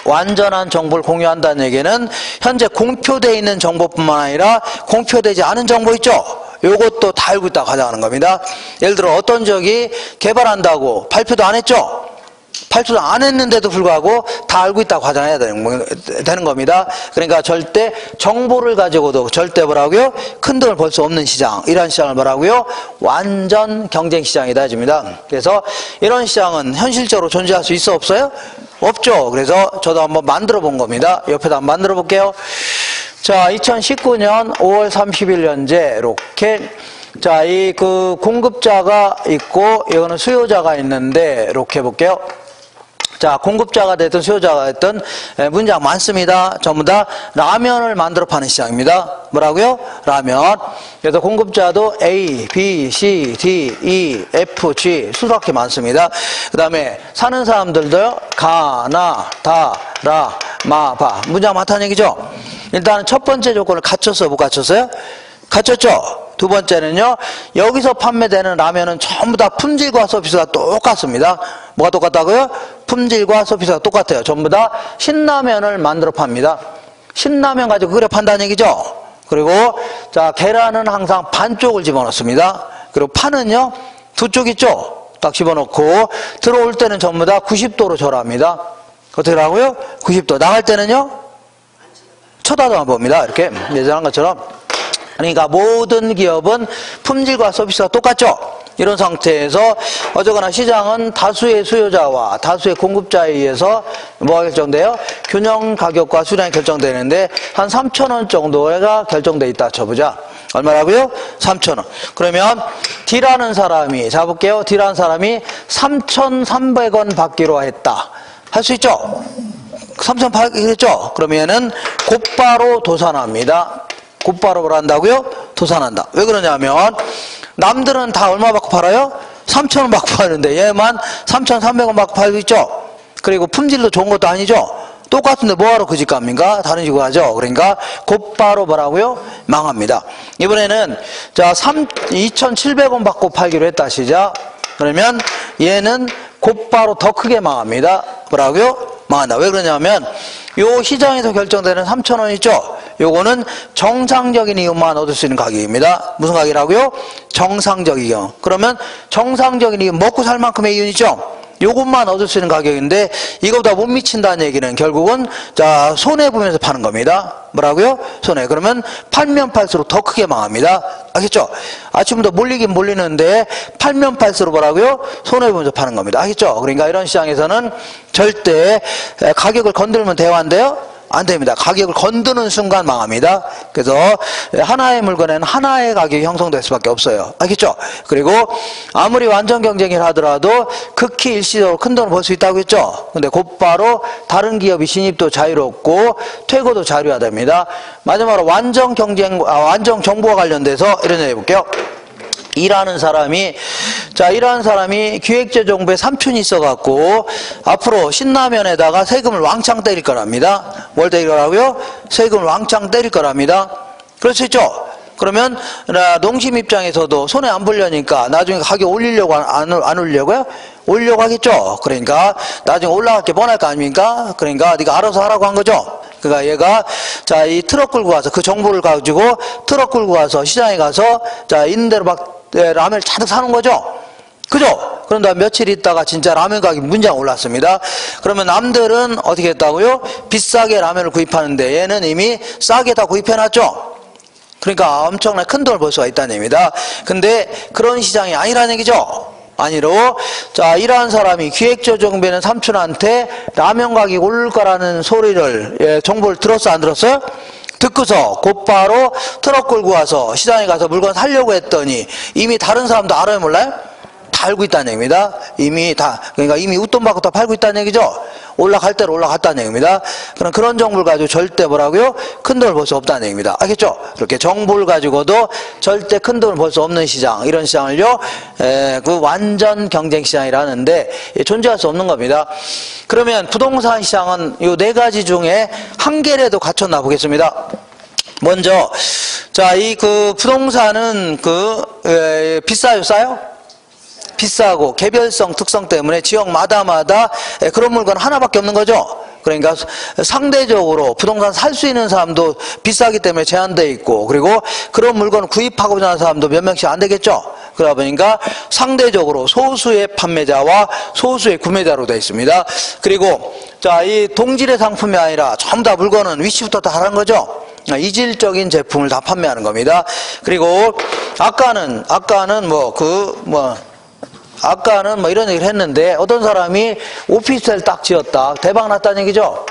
완전한 정보를 공유한다는 얘기는 현재 공표되어 있는 정보뿐만 아니라 공표되지 않은 정보 있죠? 요것도 다 알고 있다고 가정하는 겁니다. 예를 들어 어떤 지역이 개발한다고 발표도 안 했죠? 발표도 안 했는데도 불구하고 다 알고 있다고 가정해야 되는 겁니다. 그러니까 절대 정보를 가지고도 절대 뭐라고요? 큰 돈을 벌 수 없는 시장, 이런 시장을 뭐라고요? 완전 경쟁 시장이다 해줍니다. 그래서 이런 시장은 현실적으로 존재할 수 있어 없어요? 없죠. 그래서 저도 한번 만들어 본 겁니다. 옆에다 한번 만들어 볼게요. 자, 2019년 5월 30일 현재 이렇게 자, 이 그 공급자가 있고 이거는 수요자가 있는데 이렇게 해볼게요. 자, 공급자가 됐든 수요자가 됐든 문장 많습니다. 전부 다 라면을 만들어 파는 시장입니다. 뭐라고요? 라면. 그래서 공급자도 A, B, C, D, E, F, G 수두룩히 많습니다. 그 다음에 사는 사람들도요. 가, 나, 다, 라, 마, 바. 문장 많다는 얘기죠. 일단 첫 번째 조건을 갖췄어요? 못 갖췄어요? 갖췄죠? 두 번째는요, 여기서 판매되는 라면은 전부 다 품질과 서비스가 똑같습니다. 뭐가 똑같다고요? 품질과 서비스가 똑같아요. 전부 다 신라면을 만들어 팝니다. 신라면 가지고 끓여 판다는 얘기죠. 그리고 자, 계란은 항상 반쪽을 집어넣습니다. 그리고 파는요, 두 쪽 있죠? 딱 집어넣고 들어올 때는 전부 다 90도로 절합니다. 어떻게 하고요? 90도. 나갈 때는요, 쳐다도 안 봅니다. 이렇게 예전한 것처럼. 그러니까 모든 기업은 품질과 서비스가 똑같죠. 이런 상태에서 어쨌거나 시장은 다수의 수요자와 다수의 공급자에 의해서 뭐가 결정돼요? 균형 가격과 수량이 결정되는데 한 3,000원 정도가 결정돼 있다 쳐보자. 얼마라고요? 3,000원. 그러면 D라는 사람이, 잡을게요. D라는 사람이 3,300원 받기로 했다. 할 수 있죠? 3,800원 했죠? 그러면은 곧바로 도산합니다. 곧바로 뭘 한다고요? 도산한다. 왜 그러냐면 남들은 다 얼마 받고 팔아요? 3,000원 받고 파는데 얘만 3,300원 받고 팔고 있죠. 그리고 품질도 좋은 것도 아니죠. 똑같은데 뭐하러 그 집 갑니까? 다른 식으로 하죠. 그러니까 곧바로 뭐라고요? 망합니다. 이번에는 자 2,700원 받고 팔기로 했다 시작. 그러면 얘는 곧바로 더 크게 망합니다. 뭐라고요? 망한다. 왜 그러냐면 요 시장에서 결정되는 3,000원 있죠? 요거는 정상적인 이윤만 얻을 수 있는 가격입니다. 무슨 가격이라고요? 정상적인 이윤. 그러면 정상적인 이윤, 먹고 살 만큼의 이윤이죠? 요것만 얻을 수 있는 가격인데 이거보다 못 미친다는 얘기는 결국은 자 손해보면서 파는 겁니다. 뭐라고요? 손해. 그러면 팔면 팔수록 더 크게 망합니다. 알겠죠? 아침부터 몰리긴 몰리는데 팔면 팔수록 뭐라고요? 손해보면서 파는 겁니다. 알겠죠? 그러니까 이런 시장에서는 절대 가격을 건들면 대화인데요. 안 됩니다. 가격을 건드는 순간 망합니다. 그래서 하나의 물건에는 하나의 가격이 형성될 수밖에 없어요. 알겠죠? 그리고 아무리 완전 경쟁을 하더라도 극히 일시적으로 큰 돈을 벌 수 있다고 했죠? 근데 곧바로 다른 기업이 진입도 자유롭고 퇴고도 자유해야 됩니다. 마지막으로 완전 경쟁, 완전 정보와 관련돼서 이런 얘기 해볼게요. 일하는 사람이 기획재정부에 삼촌이 있어갖고 앞으로 신라면에다가 세금을 왕창 때릴 거랍니다. 뭘 때릴 거라고요? 세금을 왕창 때릴 거랍니다. 그럴 수 있죠? 그러면 농심 입장에서도 손해 안 보려니까 나중에 가격 올리려고 안 올리려고요? 올리려고 하겠죠? 그러니까 나중에 올라갈 게 뻔할 거 아닙니까? 그러니까 네가 알아서 하라고 한 거죠? 그러니까 얘가 자 이 트럭 끌고 가서 그 정보를 가지고 트럭 끌고 가서 시장에 가서 자 있는 대로 막 라면을 잔뜩 사는 거죠. 그죠? 그런 다음 며칠 있다가 진짜 라면 가격이 문장 올랐습니다. 그러면 남들은 어떻게 했다고요? 비싸게 라면을 구입하는데 얘는 이미 싸게 다 구입해놨죠. 그러니까 엄청나게 큰 돈을 벌 수가 있다는 얘기입니다. 근데 그런 시장이 아니라는 얘기죠. 아니로 자 일하는 사람이 기획재정부에는 삼촌한테 라면 가격이 오를 거라는 소리를 정보를 들었어 안 들었어요? 듣고서 곧바로 트럭 끌고 와서 시장에 가서 물건 사려고 했더니 이미 다른 사람도 알아요 몰라요? 다 알고 있다는 얘기입니다. 그러니까 이미 웃돈 받고 다 팔고 있다는 얘기죠. 올라갈 대로 올라갔다는 얘기입니다. 그런 정보를 가지고 절대 뭐라고요? 큰 돈을 벌 수 없다는 얘기입니다. 알겠죠? 이렇게 정보를 가지고도 절대 큰 돈을 벌 수 없는 시장, 이런 시장을요, 그 완전 경쟁 시장이라는데 존재할 수 없는 겁니다. 그러면 부동산 시장은 이 네 가지 중에 한 개라도 갖췄나 보겠습니다. 먼저, 자, 이 그 부동산은 비싸요, 싸요? 비싸고 개별성 특성 때문에 지역마다 그런 물건 하나밖에 없는 거죠. 그러니까 상대적으로 부동산 살 수 있는 사람도 비싸기 때문에 제한되어 있고, 그리고 그런 물건을 구입하고자 하는 사람도 몇 명씩 안 되겠죠. 그러다 보니까 상대적으로 소수의 판매자와 소수의 구매자로 되어 있습니다. 그리고 자, 이 동질의 상품이 아니라 전부 다 물건은 위치부터 다 다른 거죠. 이질적인 제품을 다 판매하는 겁니다. 그리고 아까는 이런 얘기를 했는데, 어떤 사람이 오피스텔 딱 지었다. 대박 났다는 얘기죠?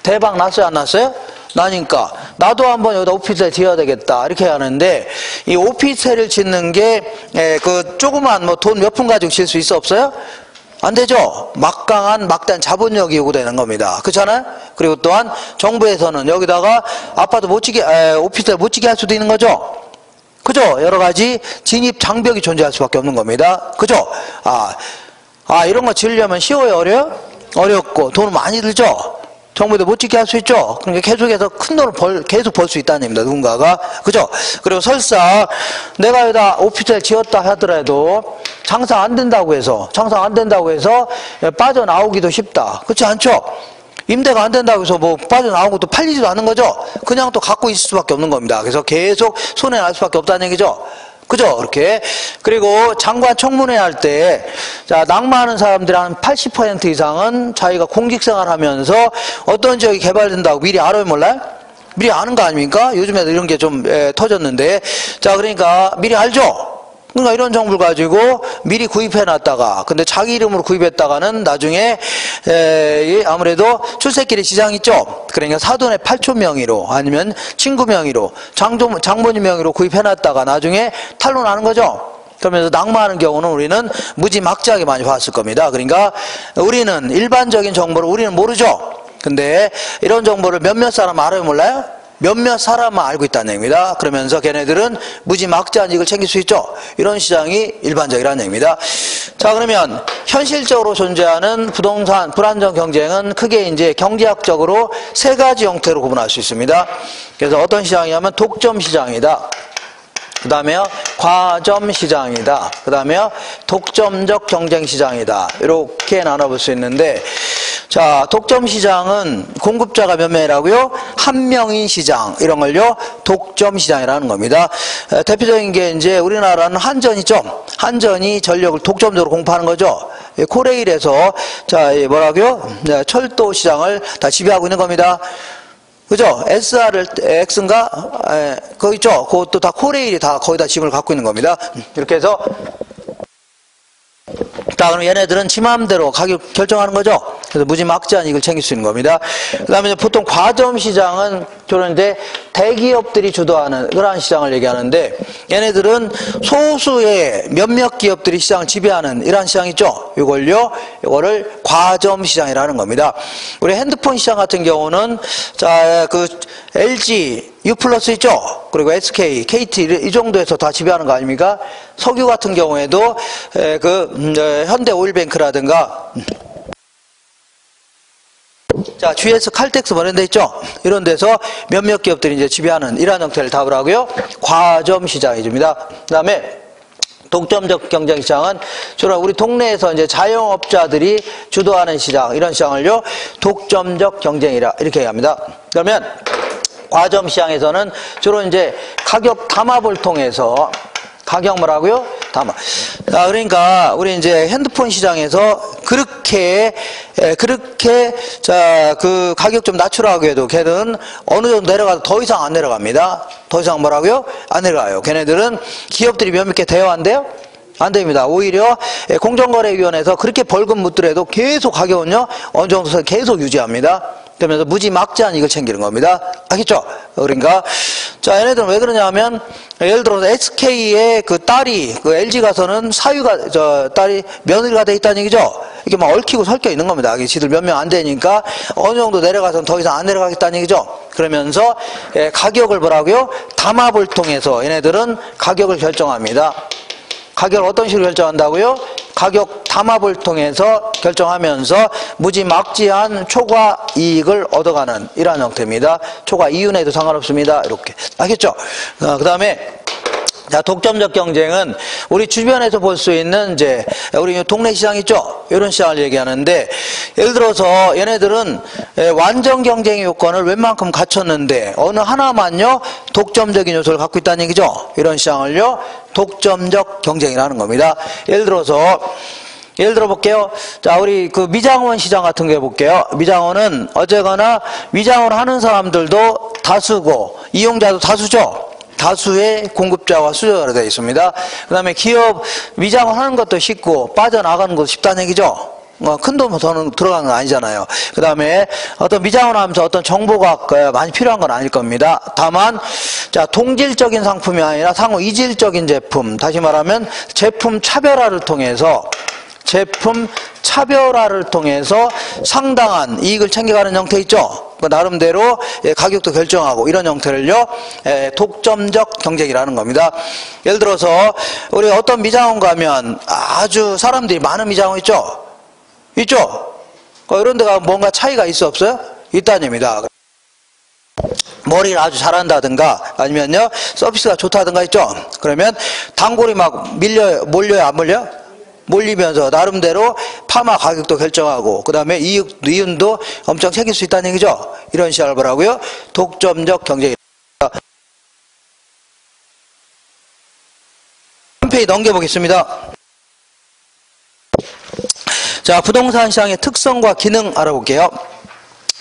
대박 났어요, 안 났어요? 나니까 나도 한번 여기다 오피스텔 지어야 되겠다 이렇게 하는데, 이 오피스텔을 짓는 게 그 조그만 돈 몇 푼 가지고 질 수 있어, 없어요? 안 되죠. 막강한 자본력이 요구되는 겁니다. 그렇잖아요? 그리고 또한 정부에서는 여기다가 아파트 못 지게, 오피스텔 못 지게 할 수도 있는 거죠. 그죠? 여러 가지 진입 장벽이 존재할 수밖에 없는 겁니다. 그죠? 이런 거 지으려면 쉬워요, 어려요? 어렵고 돈은 많이 들죠. 정부에도 못 지게 할 수 있죠. 그러니까 계속해서 큰 돈을 계속 벌 수 있다는 얘기입니다, 누군가가. 그죠? 그리고 설사 내가 여기다 오피스텔 지었다 하더라도 장사 안 된다고 해서 빠져나오기도 쉽다. 그렇지 않죠? 임대가 안 된다고 해서 빠져나온 것도 팔리지도 않는 거죠. 그냥 또 갖고 있을 수밖에 없는 겁니다. 그래서 계속 손해 날 수밖에 없다는 얘기죠. 그죠? 이렇게. 그리고 장관 청문회 할 때, 자, 낙마하는 사람들 한 80% 이상은 자기가 공직생활 하면서 어떤 지역이 개발된다고 미리 알아요, 몰라요? 미리 아는 거 아닙니까? 요즘에도 이런 게 좀 터졌는데. 자, 그러니까 미리 알죠? 그러니까 이런 정보를 가지고 미리 구입해놨다가, 근데 자기 이름으로 구입했다가는 나중에 아무래도 출세길에 지장이 있죠. 그러니까 사돈의 8촌 명의로 아니면 친구 명의로 장모님 명의로 구입해놨다가 나중에 탄로나는 거죠. 그러면서 낙마하는 경우는 우리는 무지막지하게 많이 봤을 겁니다. 그러니까 우리는 일반적인 정보를 우리는 모르죠. 근데 이런 정보를 몇몇 사람 알아요, 몰라요? 몇몇 사람만 알고 있다는 얘기입니다. 그러면서 걔네들은 무지막지한 이익을 챙길 수 있죠. 이런 시장이 일반적이라는 얘기입니다. 자, 그러면 현실적으로 존재하는 부동산 불안정 경쟁은 크게 이제 경제학적으로 세 가지 형태로 구분할 수 있습니다. 그래서 어떤 시장이냐면 독점 시장이다. 그 다음에 과점 시장이다. 그 다음에 독점적 경쟁 시장이다. 이렇게 나눠볼 수 있는데, 자, 독점 시장은 공급자가 몇 명이라고요? 한 명인 시장, 이런 걸요 독점 시장이라는 겁니다. 대표적인 게 이제 우리나라는 한전이죠. 한전이 전력을 독점적으로 공급하는 거죠. 코레일에서 자, 뭐라고요? 철도 시장을 다 지배하고 있는 겁니다. 그죠? X인가? 그거 있죠? 그것도 다 코레일이 다 거의 다 지분을 갖고 있는 겁니다. 이렇게 해서, 자, 그럼 얘네들은 지 마음대로 가격 결정하는 거죠? 그래서 무지막지한 이익을 챙길 수 있는 겁니다. 그 다음에 보통 과점 시장은 그런데 대기업들이 주도하는 그러한 시장을 얘기하는데, 얘네들은 소수의 몇몇 기업들이 시장을 지배하는 이러한 시장 있죠? 이거를 과점 시장이라는 겁니다. 우리 핸드폰 시장 같은 경우는, 자, LG, U+ 있죠? 그리고 SK, KT 이 정도에서 다 지배하는 거 아닙니까? 석유 같은 경우에도 현대 오일뱅크라든가, 자, GS, 칼텍스 뭐 이런 데 있죠? 이런 데서 몇몇 기업들이 이제 지배하는 이러한 형태를 답을 하고요. 과점 시장이줍니다. 그 다음에 독점적 경쟁 시장은 주로 우리 동네에서 이제 자영업자들이 주도하는 시장, 이런 시장을요, 독점적 경쟁이라 이렇게 얘기합니다. 그러면 과점 시장에서는 주로 이제 가격 담합을 통해서 가격 뭐라고요? 담합. 자, 그러니까 우리 이제 핸드폰 시장에서 그렇게 자, 그 가격 좀 낮추라고 해도 걔는 어느 정도 내려가도 더 이상 안 내려갑니다. 더 이상 뭐라고요? 안 내려가요. 걔네들은 기업들이 몇몇 개 대여한대요? 안 됩니다. 오히려 공정거래위원회에서 그렇게 벌금 묻더라도 계속 가격은요, 어느 정도 계속 유지합니다. 그러면서 무지막지한 이익을 챙기는 겁니다. 알겠죠? 그러니까, 자, 얘네들은 왜 그러냐면, 예를 들어서 SK의 그 딸이, LG 가서는 딸이 며느리가 돼 있다는 얘기죠? 이게 막 얽히고 설켜 있는 겁니다. 지들 몇 명 안 되니까 어느 정도 내려가서는 더 이상 안 내려가겠다는 얘기죠? 그러면서, 가격을 뭐라고요? 담합을 통해서 얘네들은 가격을 결정합니다. 가격을 어떤 식으로 결정한다고요? 가격 담합을 통해서 결정하면서 무지막지한 초과 이익을 얻어가는 이러한 형태입니다. 초과 이윤에도 상관없습니다. 이렇게. 알겠죠? 그 다음에 자, 독점적 경쟁은 우리 주변에서 볼 수 있는 이제 우리 동네 시장 있죠? 이런 시장을 얘기하는데, 예를 들어서 얘네들은 완전 경쟁의 요건을 웬만큼 갖췄는데 어느 하나만요 독점적인 요소를 갖고 있다는 얘기죠. 이런 시장을요 독점적 경쟁이라는 겁니다. 예를 들어 볼게요. 자, 우리 그 미장원 시장 같은 거 해볼게요. 미장원은 어쨌거나 미장원 하는 사람들도 다수고 이용자도 다수죠. 다수의 공급자와 수요자로 되어 있습니다. 그 다음에 기업 미장원 하는 것도 쉽고 빠져나가는 것도 쉽다는 얘기죠. 큰 돈 더 들어가는 건 아니잖아요. 그 다음에 어떤 미장원 하면서 어떤 정보가 많이 필요한 건 아닐 겁니다. 다만 자, 동질적인 상품이 아니라 상호 이질적인 제품, 다시 말하면 제품 차별화를 통해서 상당한 이익을 챙겨가는 형태 있죠. 나름대로 가격도 결정하고 이런 형태를요 독점적 경쟁이라는 겁니다. 예를 들어서 우리 어떤 미장원 가면 아주 사람들이 많은 미장원 있죠. 이런 데가 뭔가 차이가 있어 없어요? 있다는 얘기입니다. 머리를 아주 잘한다든가 아니면요 서비스가 좋다든가 있죠. 그러면 단골이 막 몰려요 안 몰려요? 몰리면서 나름대로 파마 가격도 결정하고 그 다음에 이윤도 엄청 챙길 수 있다는 얘기죠. 이런 시장을 뭐라고요? 독점적 경쟁이. 한 페이지 넘겨보겠습니다. 자, 부동산 시장의 특성과 기능 알아볼게요.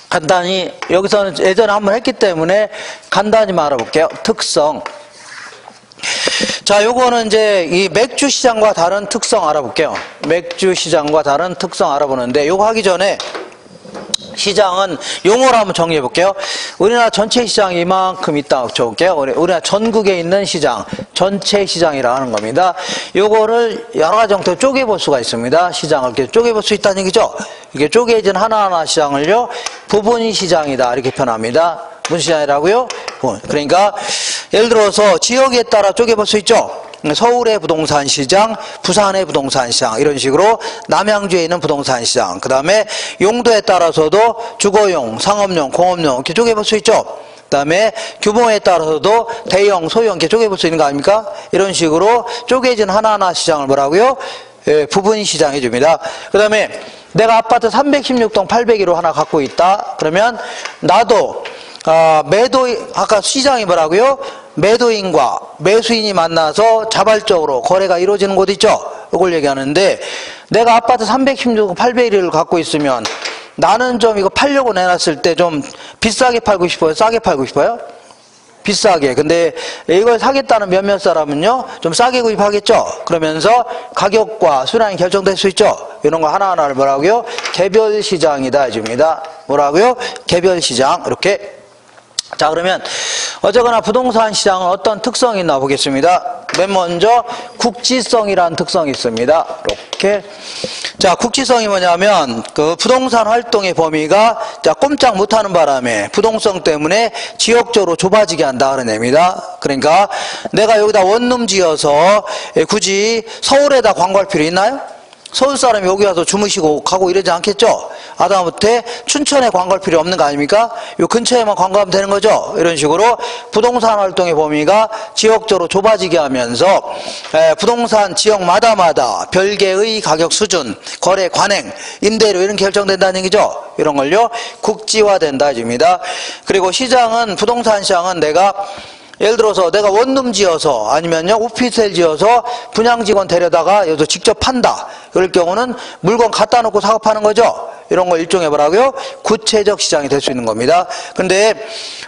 간단히 여기서는 예전에 한번 했기 때문에 간단히만 알아볼게요. 특성. 자, 요거는 이제 이 맥주 시장과 다른 특성 알아볼게요. 맥주 시장과 다른 특성 알아보는데 요거 하기 전에 시장은 용어로 한번 정리해 볼게요. 우리나라 전체 시장이 이만큼 있다 적을게요. 우리나라 전국에 있는 시장, 전체 시장이라 하는 겁니다. 요거를 여러 가지 형태로 쪼개 볼 수가 있습니다. 시장을 이렇게 쪼개 볼 수 있다는 얘기죠. 이게 쪼개진 하나하나 시장을요 부분 시장이다 이렇게 표현합니다. 무슨 시장이라고요? 그러니까 예를 들어서 지역에 따라 쪼개 볼 수 있죠. 서울의 부동산 시장, 부산의 부동산 시장 이런 식으로 남양주에 있는 부동산 시장, 그 다음에 용도에 따라서도 주거용, 상업용, 공업용 이렇게 쪼개볼 수 있죠. 그 다음에 규모에 따라서도 대형, 소형 이렇게 쪼개볼 수 있는 거 아닙니까? 이런 식으로 쪼개진 하나하나 시장을 뭐라고요? 부분 시장 해줍니다. 그 다음에 내가 아파트 316동 801호 하나 갖고 있다. 그러면 나도 아까 시장이 뭐라고요? 매도인과 매수인이 만나서 자발적으로 거래가 이루어지는 곳 있죠? 이걸 얘기하는데, 내가 아파트 316동 801호를 갖고 있으면 나는 좀 이거 팔려고 내놨을 때 좀 비싸게 팔고 싶어요? 싸게 팔고 싶어요? 비싸게. 근데 이걸 사겠다는 몇몇 사람은요 좀 싸게 구입하겠죠. 그러면서 가격과 수량이 결정될 수 있죠. 이런 거 하나하나를 뭐라고요? 개별 시장이다 해줍니다. 뭐라고요? 개별 시장. 이렇게. 자, 그러면 어쨌거나 부동산 시장은 어떤 특성이 있나 보겠습니다. 맨 먼저 국지성이라는 특성이 있습니다. 이렇게. 자, 국지성이 뭐냐면 그 부동산 활동의 범위가 꼼짝 못하는 바람에 부동성 때문에 지역적으로 좁아지게 한다 그런 의미입니다. 그러니까 내가 여기다 원룸 지어서 굳이 서울에다 광고할 필요 있나요? 서울 사람이 여기 와서 주무시고 가고 이러지 않겠죠? 아다못해 춘천에 광고할 필요 없는 거 아닙니까? 요 근처에만 광고하면 되는 거죠? 이런 식으로 부동산 활동의 범위가 지역적으로 좁아지게 하면서 부동산 지역마다 별개의 가격 수준, 거래 관행, 임대료 이런 결정된다는 얘기죠? 이런 걸요 국지화된다 해줍니다. 그리고 시장은, 부동산 시장은 예를 들어서 내가 원룸 지어서 아니면요 오피스텔 지어서 분양 직원 데려다가 여기서 직접 판다. 그럴 경우는 물건 갖다 놓고 사업하는 거죠. 이런 거 일종의 뭐라고요? 구체적 시장이 될 수 있는 겁니다. 근데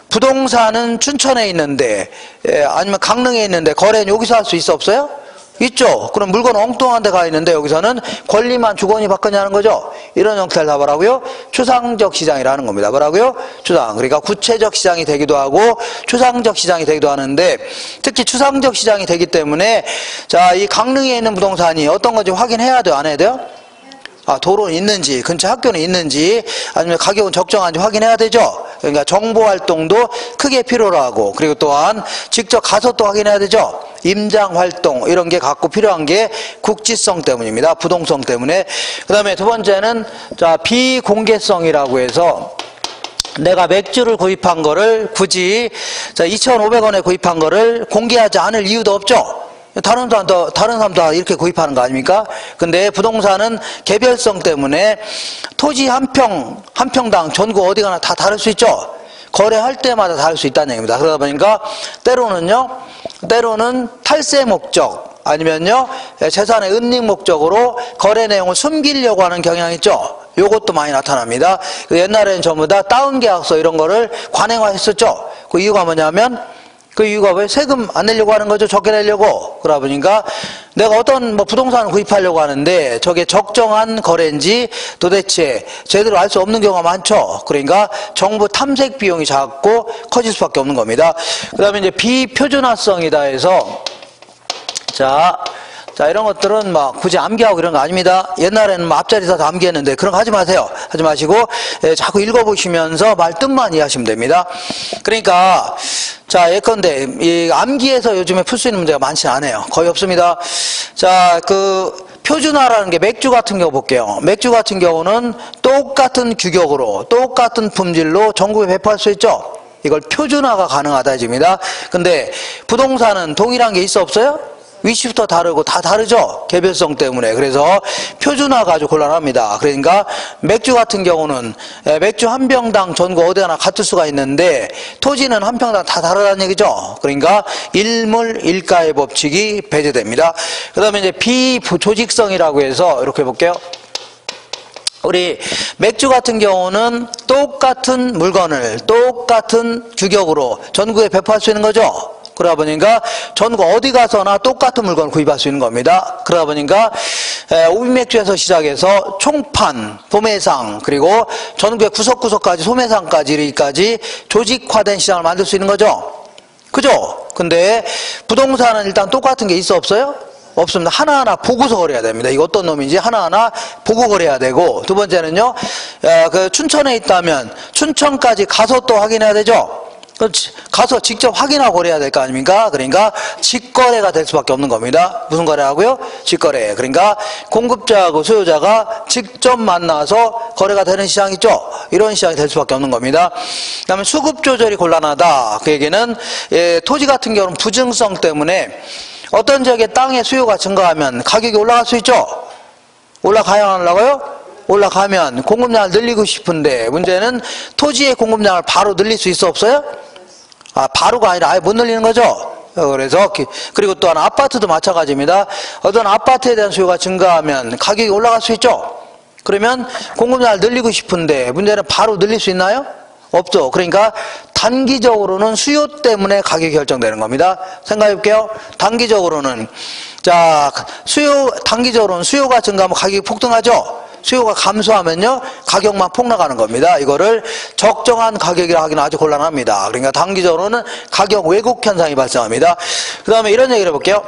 부동산은 춘천에 있는데 아니면 강릉에 있는데 거래는 여기서 할 수 있어 없어요? 있죠. 그럼 물건 엉뚱한 데 가 있는데 여기서는 권리만 주거니 받거니 하는 거죠. 이런 형태를 다 뭐라고요? 추상적 시장이라는 겁니다. 뭐라고요? 추상. 그러니까 구체적 시장이 되기도 하고 추상적 시장이 되기도 하는데, 특히 추상적 시장이 되기 때문에 자, 이 강릉에 있는 부동산이 어떤 건지 확인해야 돼요? 안 해야 돼요? 도로는 있는지, 근처 학교는 있는지, 아니면 가격은 적정한지 확인해야 되죠. 그러니까 정보 활동도 크게 필요로 하고, 그리고 또한 직접 가서 또 확인해야 되죠. 임장 활동 이런 게 갖고 필요한 게 국지성 때문입니다. 부동성 때문에. 그 다음에 두 번째는 자, 비공개성이라고 해서 내가 맥주를 구입한 거를 굳이 2,500원에 구입한 거를 공개하지 않을 이유도 없죠. 다른 사람도 이렇게 구입하는 거 아닙니까? 근데 부동산은 개별성 때문에 토지 한 평당 전국 어디 가나 다 다를 수 있죠. 거래할 때마다 다를 수 있다는 얘기입니다. 그러다 보니까 때로는 탈세 목적 아니면요 재산의 은닉 목적으로 거래 내용을 숨기려고 하는 경향이 있죠. 요것도 많이 나타납니다. 옛날에는 전부 다 다운 계약서 이런 거를 관행화했었죠. 그 이유가 뭐냐면 그 이유가 왜 세금 안 내려고 하는 거죠? 적게 내려고. 그러다 보니까 내가 어떤 부동산을 구입하려고 하는데 저게 적정한 거래인지 도대체 제대로 알 수 없는 경우가 많죠. 그러니까 정부 탐색 비용이 작고 커질 수밖에 없는 겁니다. 그 다음에 이제 비표준화성이다 해서 자, 이런 것들은 굳이 암기하고 이런 거 아닙니다. 옛날에는 앞자리 다 암기했는데 그런 거 하지 마세요. 하지 마시고, 자꾸 읽어보시면서 말 뜻만 이해하시면 됩니다. 그러니까, 자, 예컨대, 이 암기에서 요즘에 풀 수 있는 문제가 많지 않아요. 거의 없습니다. 자, 표준화라는 게 맥주 같은 경우 볼게요. 맥주 같은 경우는 똑같은 규격으로, 똑같은 품질로 전국에 배포할 수 있죠. 이걸 표준화가 가능하다 해줍니다. 근데 부동산은 동일한 게 있어 없어요? 위치부터 다르고 다 다르죠. 개별성 때문에. 그래서 표준화가 아주 곤란합니다. 그러니까 맥주 같은 경우는 맥주 한 병당 전국 어디 하나 같을 수가 있는데 토지는 한 평당 다 다르다는 얘기죠. 그러니까 일물일가의 법칙이 배제됩니다. 그 다음에 이제 비조직성이라고 해서 이렇게 볼게요. 우리 맥주 같은 경우는 똑같은 물건을 똑같은 규격으로 전국에 배포할 수 있는 거죠. 그러다 보니까 전국 어디 가서나 똑같은 물건을 구입할 수 있는 겁니다. 그러다 보니까 오비맥주에서 시작해서 총판, 도매상, 그리고 전국의 구석구석까지 소매상까지 조직화된 시장을 만들 수 있는 거죠. 그죠? 근데 부동산은 일단 똑같은 게 있어 없어요? 없습니다. 하나하나 보고서 거래해야 됩니다. 이거 어떤 놈인지 하나하나 보고 거래해야 되고, 두 번째는요, 춘천에 있다면 춘천까지 가서 또 확인해야 되죠. 가서 직접 확인하고 거래해야 될 거 아닙니까? 그러니까 직거래가 될 수밖에 없는 겁니다. 무슨 거래하고요? 직거래. 그러니까 공급자하고 수요자가 직접 만나서 거래가 되는 시장이 있죠. 이런 시장이 될 수밖에 없는 겁니다. 그 다음에 수급 조절이 곤란하다. 그 얘기는 토지 같은 경우는 부증성 때문에 어떤 지역의 땅의 수요가 증가하면 가격이 올라갈 수 있죠. 올라가야 하려고요? 올라가면 공급량을 늘리고 싶은데 문제는 토지의 공급량을 바로 늘릴 수 있어 없어요? 바로가 아니라 아예 못 늘리는 거죠. 그래서 그리고 또한 아파트도 마찬가지입니다. 어떤 아파트에 대한 수요가 증가하면 가격이 올라갈 수 있죠. 그러면 공급량을 늘리고 싶은데 문제는 바로 늘릴 수 있나요? 없죠. 그러니까 단기적으로는 수요 때문에 가격이 결정되는 겁니다. 생각해 볼게요. 단기적으로는 단기적으로는 수요가 증가하면 가격이 폭등하죠. 수요가 감소하면요 가격만 폭락하는 겁니다. 이거를 적정한 가격이라 하기는 아주 곤란합니다. 그러니까 단기적으로는 가격 왜곡 현상이 발생합니다. 그 다음에 이런 얘기를 해볼게요.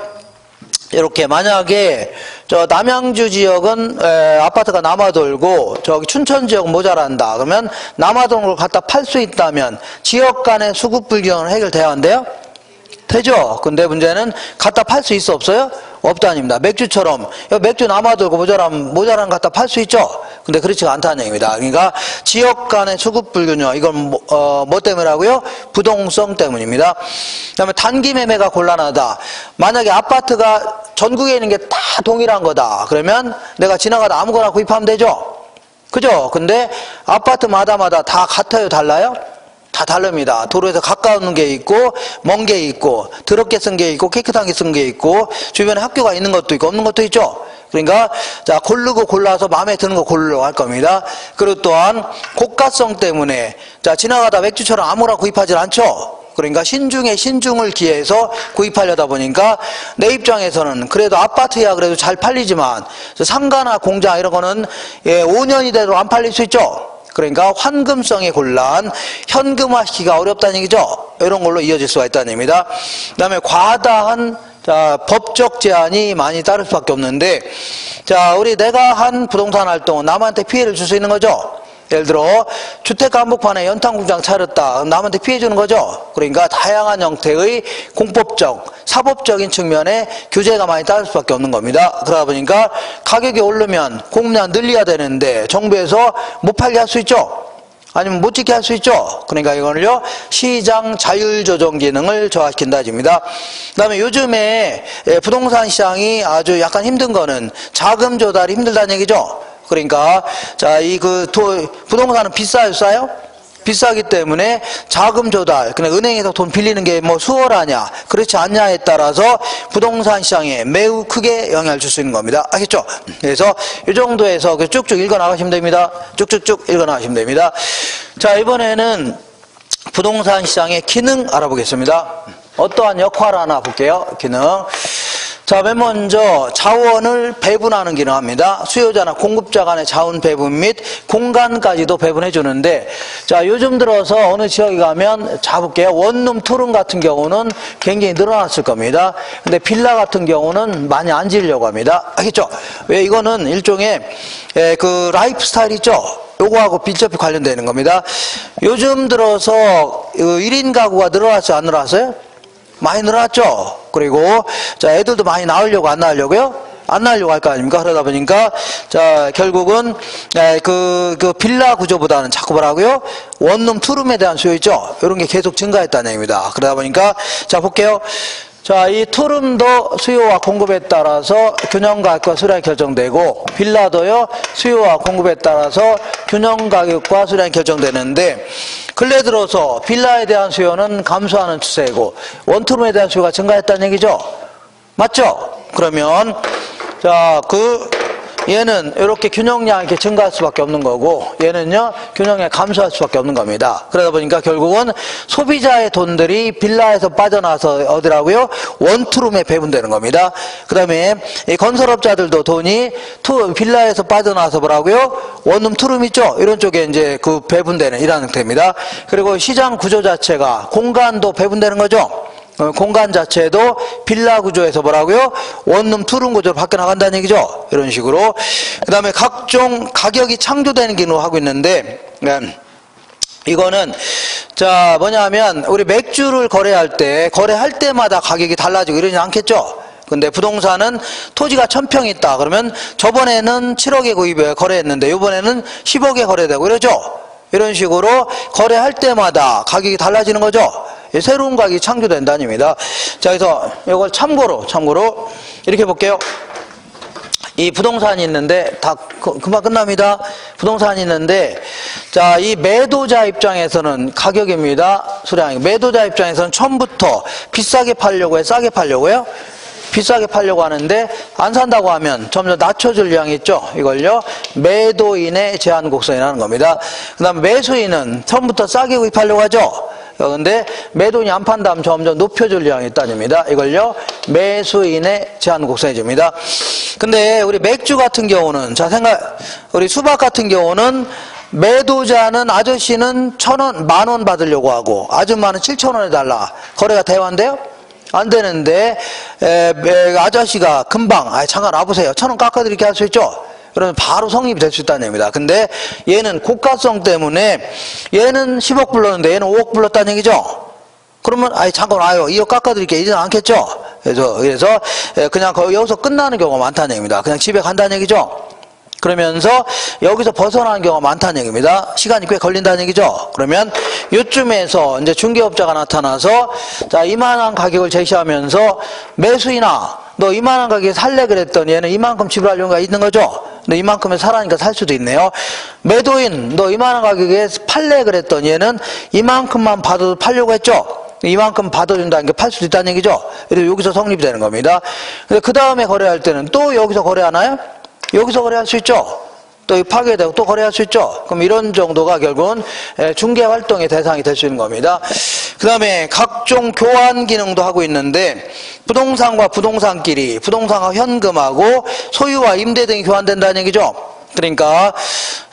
이렇게 만약에 남양주 지역은 아파트가 남아돌고 저기 춘천 지역 모자란다. 그러면 남아도는 걸 갖다 팔 수 있다면 지역 간의 수급 불균형은 해결돼야 한대요? 되죠. 근데 문제는 갖다 팔 수 있어 없어요? 없다입니다. 맥주처럼 맥주 남아돌고 모자란 갖다 팔 수 있죠. 근데 그렇지가 않다는 얘기입니다. 그러니까 지역 간의 수급 불균형, 이건 뭐 때문이라고요? 부동성 때문입니다. 그다음에 단기 매매가 곤란하다. 만약에 아파트가 전국에 있는 게 다 동일한 거다. 그러면 내가 지나가다 아무거나 구입하면 되죠. 그죠? 근데 아파트마다 다 같아요, 달라요? 다 다릅니다. 도로에서 가까운 게 있고 먼 게 있고 더럽게 쓴 게 있고 깨끗하게 쓴 게 있고 주변에 학교가 있는 것도 있고 없는 것도 있죠. 그러니까 고르고 골라서 마음에 드는 거 고르려고 할 겁니다. 그리고 또한 고가성 때문에 지나가다 맥주처럼 아무나 구입하지 않죠. 그러니까 신중에 신중을 기해서 구입하려다 보니까 내 입장에서는 그래도 아파트야 그래도 잘 팔리지만 상가나 공장 이런 거는 5년이 돼도 안 팔릴 수 있죠. 그러니까 환금성의 곤란, 현금화시키기가 어렵다는 얘기죠. 이런 걸로 이어질 수가 있다는 얘기입니다. 그 다음에 과다한 법적 제한이 많이 따를 수밖에 없는데, 우리 내가 한 부동산 활동은 남한테 피해를 줄 수 있는 거죠. 예를 들어 주택가 한복판에 연탄공장 차렸다. 남한테 피해 주는 거죠. 그러니까 다양한 형태의 공법적, 사법적인 측면에 규제가 많이 따를 수밖에 없는 겁니다. 그러다 보니까 가격이 오르면 공급량 늘려야 되는데 정부에서 못 팔게 할 수 있죠. 아니면 못 짓게 할 수 있죠. 그러니까 이거는요, 시장 자율조정 기능을 저하시킨다 집니다. 그 다음에 요즘에 부동산 시장이 아주 약간 힘든 거는 자금 조달이 힘들다는 얘기죠. 그러니까, 자, 부동산은 비싸요, 싸요? 비싸기 때문에 자금 조달, 그냥 은행에서 돈 빌리는 게 뭐 수월하냐, 그렇지 않냐에 따라서 부동산 시장에 매우 크게 영향을 줄 수 있는 겁니다. 알겠죠? 그래서 이 정도에서 쭉쭉 읽어 나가시면 됩니다. 쭉쭉쭉 읽어 나가시면 됩니다. 자, 이번에는 부동산 시장의 기능 알아보겠습니다. 어떠한 역할을 하나 볼게요. 기능. 자, 맨 먼저 자원을 배분하는 기능을 합니다. 수요자나 공급자 간의 자원 배분 및 공간까지도 배분해 주는데, 자, 요즘 들어서 어느 지역에 가면 자 볼게요. 원룸 투룸 같은 경우는 굉장히 늘어났을 겁니다. 근데 빌라 같은 경우는 많이 안 지으려고 합니다. 알겠죠? 왜? 이거는 일종의 그 라이프 스타일 있죠? 요거하고 밀접히 관련되는 겁니다. 요즘 들어서 1인 가구가 늘어났어요? 안 늘어났어요? 많이 늘어났죠. 그리고 자, 애들도 많이 낳으려고 안 낳으려고요? 안 낳으려고 할 거 아닙니까? 그러다 보니까 자, 결국은 그 빌라 구조보다는 자꾸 뭐라고요? 원룸 투룸에 대한 수요 있죠. 이런 게 계속 증가했다는 얘기입니다. 그러다 보니까 자, 볼게요. 자, 이 투룸도 수요와 공급에 따라서 균형 가격과 수량이 결정되고, 빌라도요, 수요와 공급에 따라서 균형 가격과 수량이 결정되는데, 근래 들어서 빌라에 대한 수요는 감소하는 추세고 원투룸에 대한 수요가 증가했다는 얘기죠. 맞죠? 그러면 자, 얘는 이렇게 균형량이 이렇게 증가할 수밖에 없는 거고, 얘는요, 균형량이 감소할 수밖에 없는 겁니다. 그러다 보니까 결국은 소비자의 돈들이 빌라에서 빠져나와서 어디라고요? 원투룸에 배분되는 겁니다. 그 다음에 이 건설업자들도 돈이 빌라에서 빠져나와서 뭐라고요? 원룸 투룸 있죠? 이런 쪽에 이제 그 배분되는 이런 형태입니다. 그리고 시장 구조 자체가 공간도 배분되는 거죠. 공간 자체도 빌라 구조에서 뭐라고요? 원룸 투룸 구조로 바뀌어 나간다는 얘기죠. 이런 식으로. 그 다음에 각종 가격이 창조되는 기능을 하고 있는데, 이거는 자, 뭐냐면 우리 맥주를 거래할 때마다 가격이 달라지고 이러지 않겠죠. 근데 부동산은 토지가 1000평 있다 그러면 저번에는 7억에 구입해 거래했는데 이번에는 10억에 거래되고 이러죠. 이런 식으로 거래할 때마다 가격이 달라지는 거죠. 새로운 가격이 창조된다는 얘기입니다. 자, 그래서 이걸 참고로 이렇게 볼게요. 이 부동산이 있는데 다 금방 끝납니다. 부동산이 있는데, 자, 이 매도자 입장에서는 가격입니다. 수량이. 매도자 입장에서는 처음부터 비싸게 팔려고 해, 싸게 팔려고요? 비싸게 팔려고 하는데 안 산다고 하면 점점 낮춰줄 양이 있죠. 이걸요, 매도인의 제한 곡선이라는 겁니다. 그 다음 매수인은 처음부터 싸게 구입하려고 하죠. 근데 매도인이 안 판다면 점점 높여줄 양이 있다는 겁니다. 이걸요, 매수인의 제한 곡선이 줍니다. 근데 우리 맥주 같은 경우는, 자, 우리 수박 같은 경우는 매도자는 아저씨는 1000원, 10,000원 받으려고 하고 아줌마는 7,000원에 달라. 거래가 대화인데요? 안 되는데, 아저씨가 금방, 잠깐 와보세요. 1,000원 깎아드릴게 할 수 있죠? 그러면 바로 성립이 될 수 있다는 얘기입니다. 근데 얘는 고가성 때문에 얘는 10억 불렀는데 얘는 5억 불렀다는 얘기죠? 그러면, 잠깐 와요. 2억 깎아드릴게. 이러지 않겠죠? 그래서 그냥 여기서 끝나는 경우가 많다는 얘기입니다. 그냥 집에 간다는 얘기죠? 그러면서 여기서 벗어나는 경우가 많다는 얘기입니다. 시간이 꽤 걸린다는 얘기죠. 그러면 요쯤에서 이제 중개업자가 나타나서 자, 이만한 가격을 제시하면서 매수인아, 너 이만한 가격에 살래 그랬더니 얘는 이만큼 지불할 용의가 있는 거죠. 근데 이만큼에 사라니까 살 수도 있네요. 매도인, 너 이만한 가격에 팔래 그랬더니 얘는 이만큼만 받아도 팔려고 했죠. 이만큼 받아준다는 게 팔 수도 있다는 얘기죠. 그래서 여기서 성립이 되는 겁니다. 근데 그 다음에 거래할 때는 또 여기서 거래하나요? 여기서 거래할 수 있죠. 또 파괴되고 또 거래할 수 있죠. 그럼 이런 정도가 결국은 중개 활동의 대상이 될 수 있는 겁니다. 그 다음에 각종 교환 기능도 하고 있는데, 부동산과 부동산끼리, 부동산과 현금하고 소유와 임대 등이 교환된다는 얘기죠. 그러니까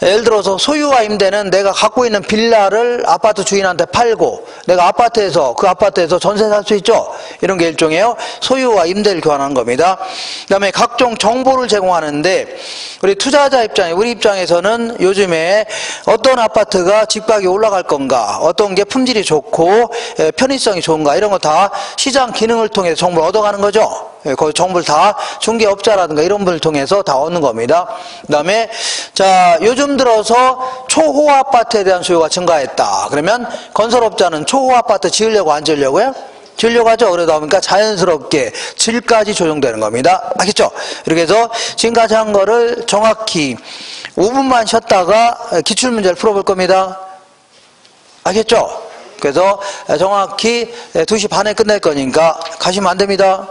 예를 들어서 소유와 임대는 내가 갖고 있는 빌라를 아파트 주인한테 팔고 내가 그 아파트에서 전세 살 수 있죠. 이런 게 일종의 소유와 임대를 교환하는 겁니다. 그 다음에 각종 정보를 제공하는데, 우리 투자자 우리 입장에서는 요즘에 어떤 아파트가 집가격이 올라갈 건가, 어떤 게 품질이 좋고 편의성이 좋은가, 이런 거 다 시장 기능을 통해서 정보를 얻어가는 거죠. 그 정보를 다 중개업자라든가 이런 분을 통해서 다 얻는 겁니다. 그 다음에, 자, 요즘 들어서 초호 아파트에 대한 수요가 증가했다. 그러면 건설업자는 초호 아파트 지으려고 안 지으려고요? 지으려고 하죠. 그러다 보니까 자연스럽게 질까지 조정되는 겁니다. 알겠죠? 이렇게 해서 지금까지 한 거를 정확히 5분만 쉬었다가 기출문제를 풀어볼 겁니다. 알겠죠? 그래서 정확히 2시 반에 끝낼 거니까 가시면 안 됩니다.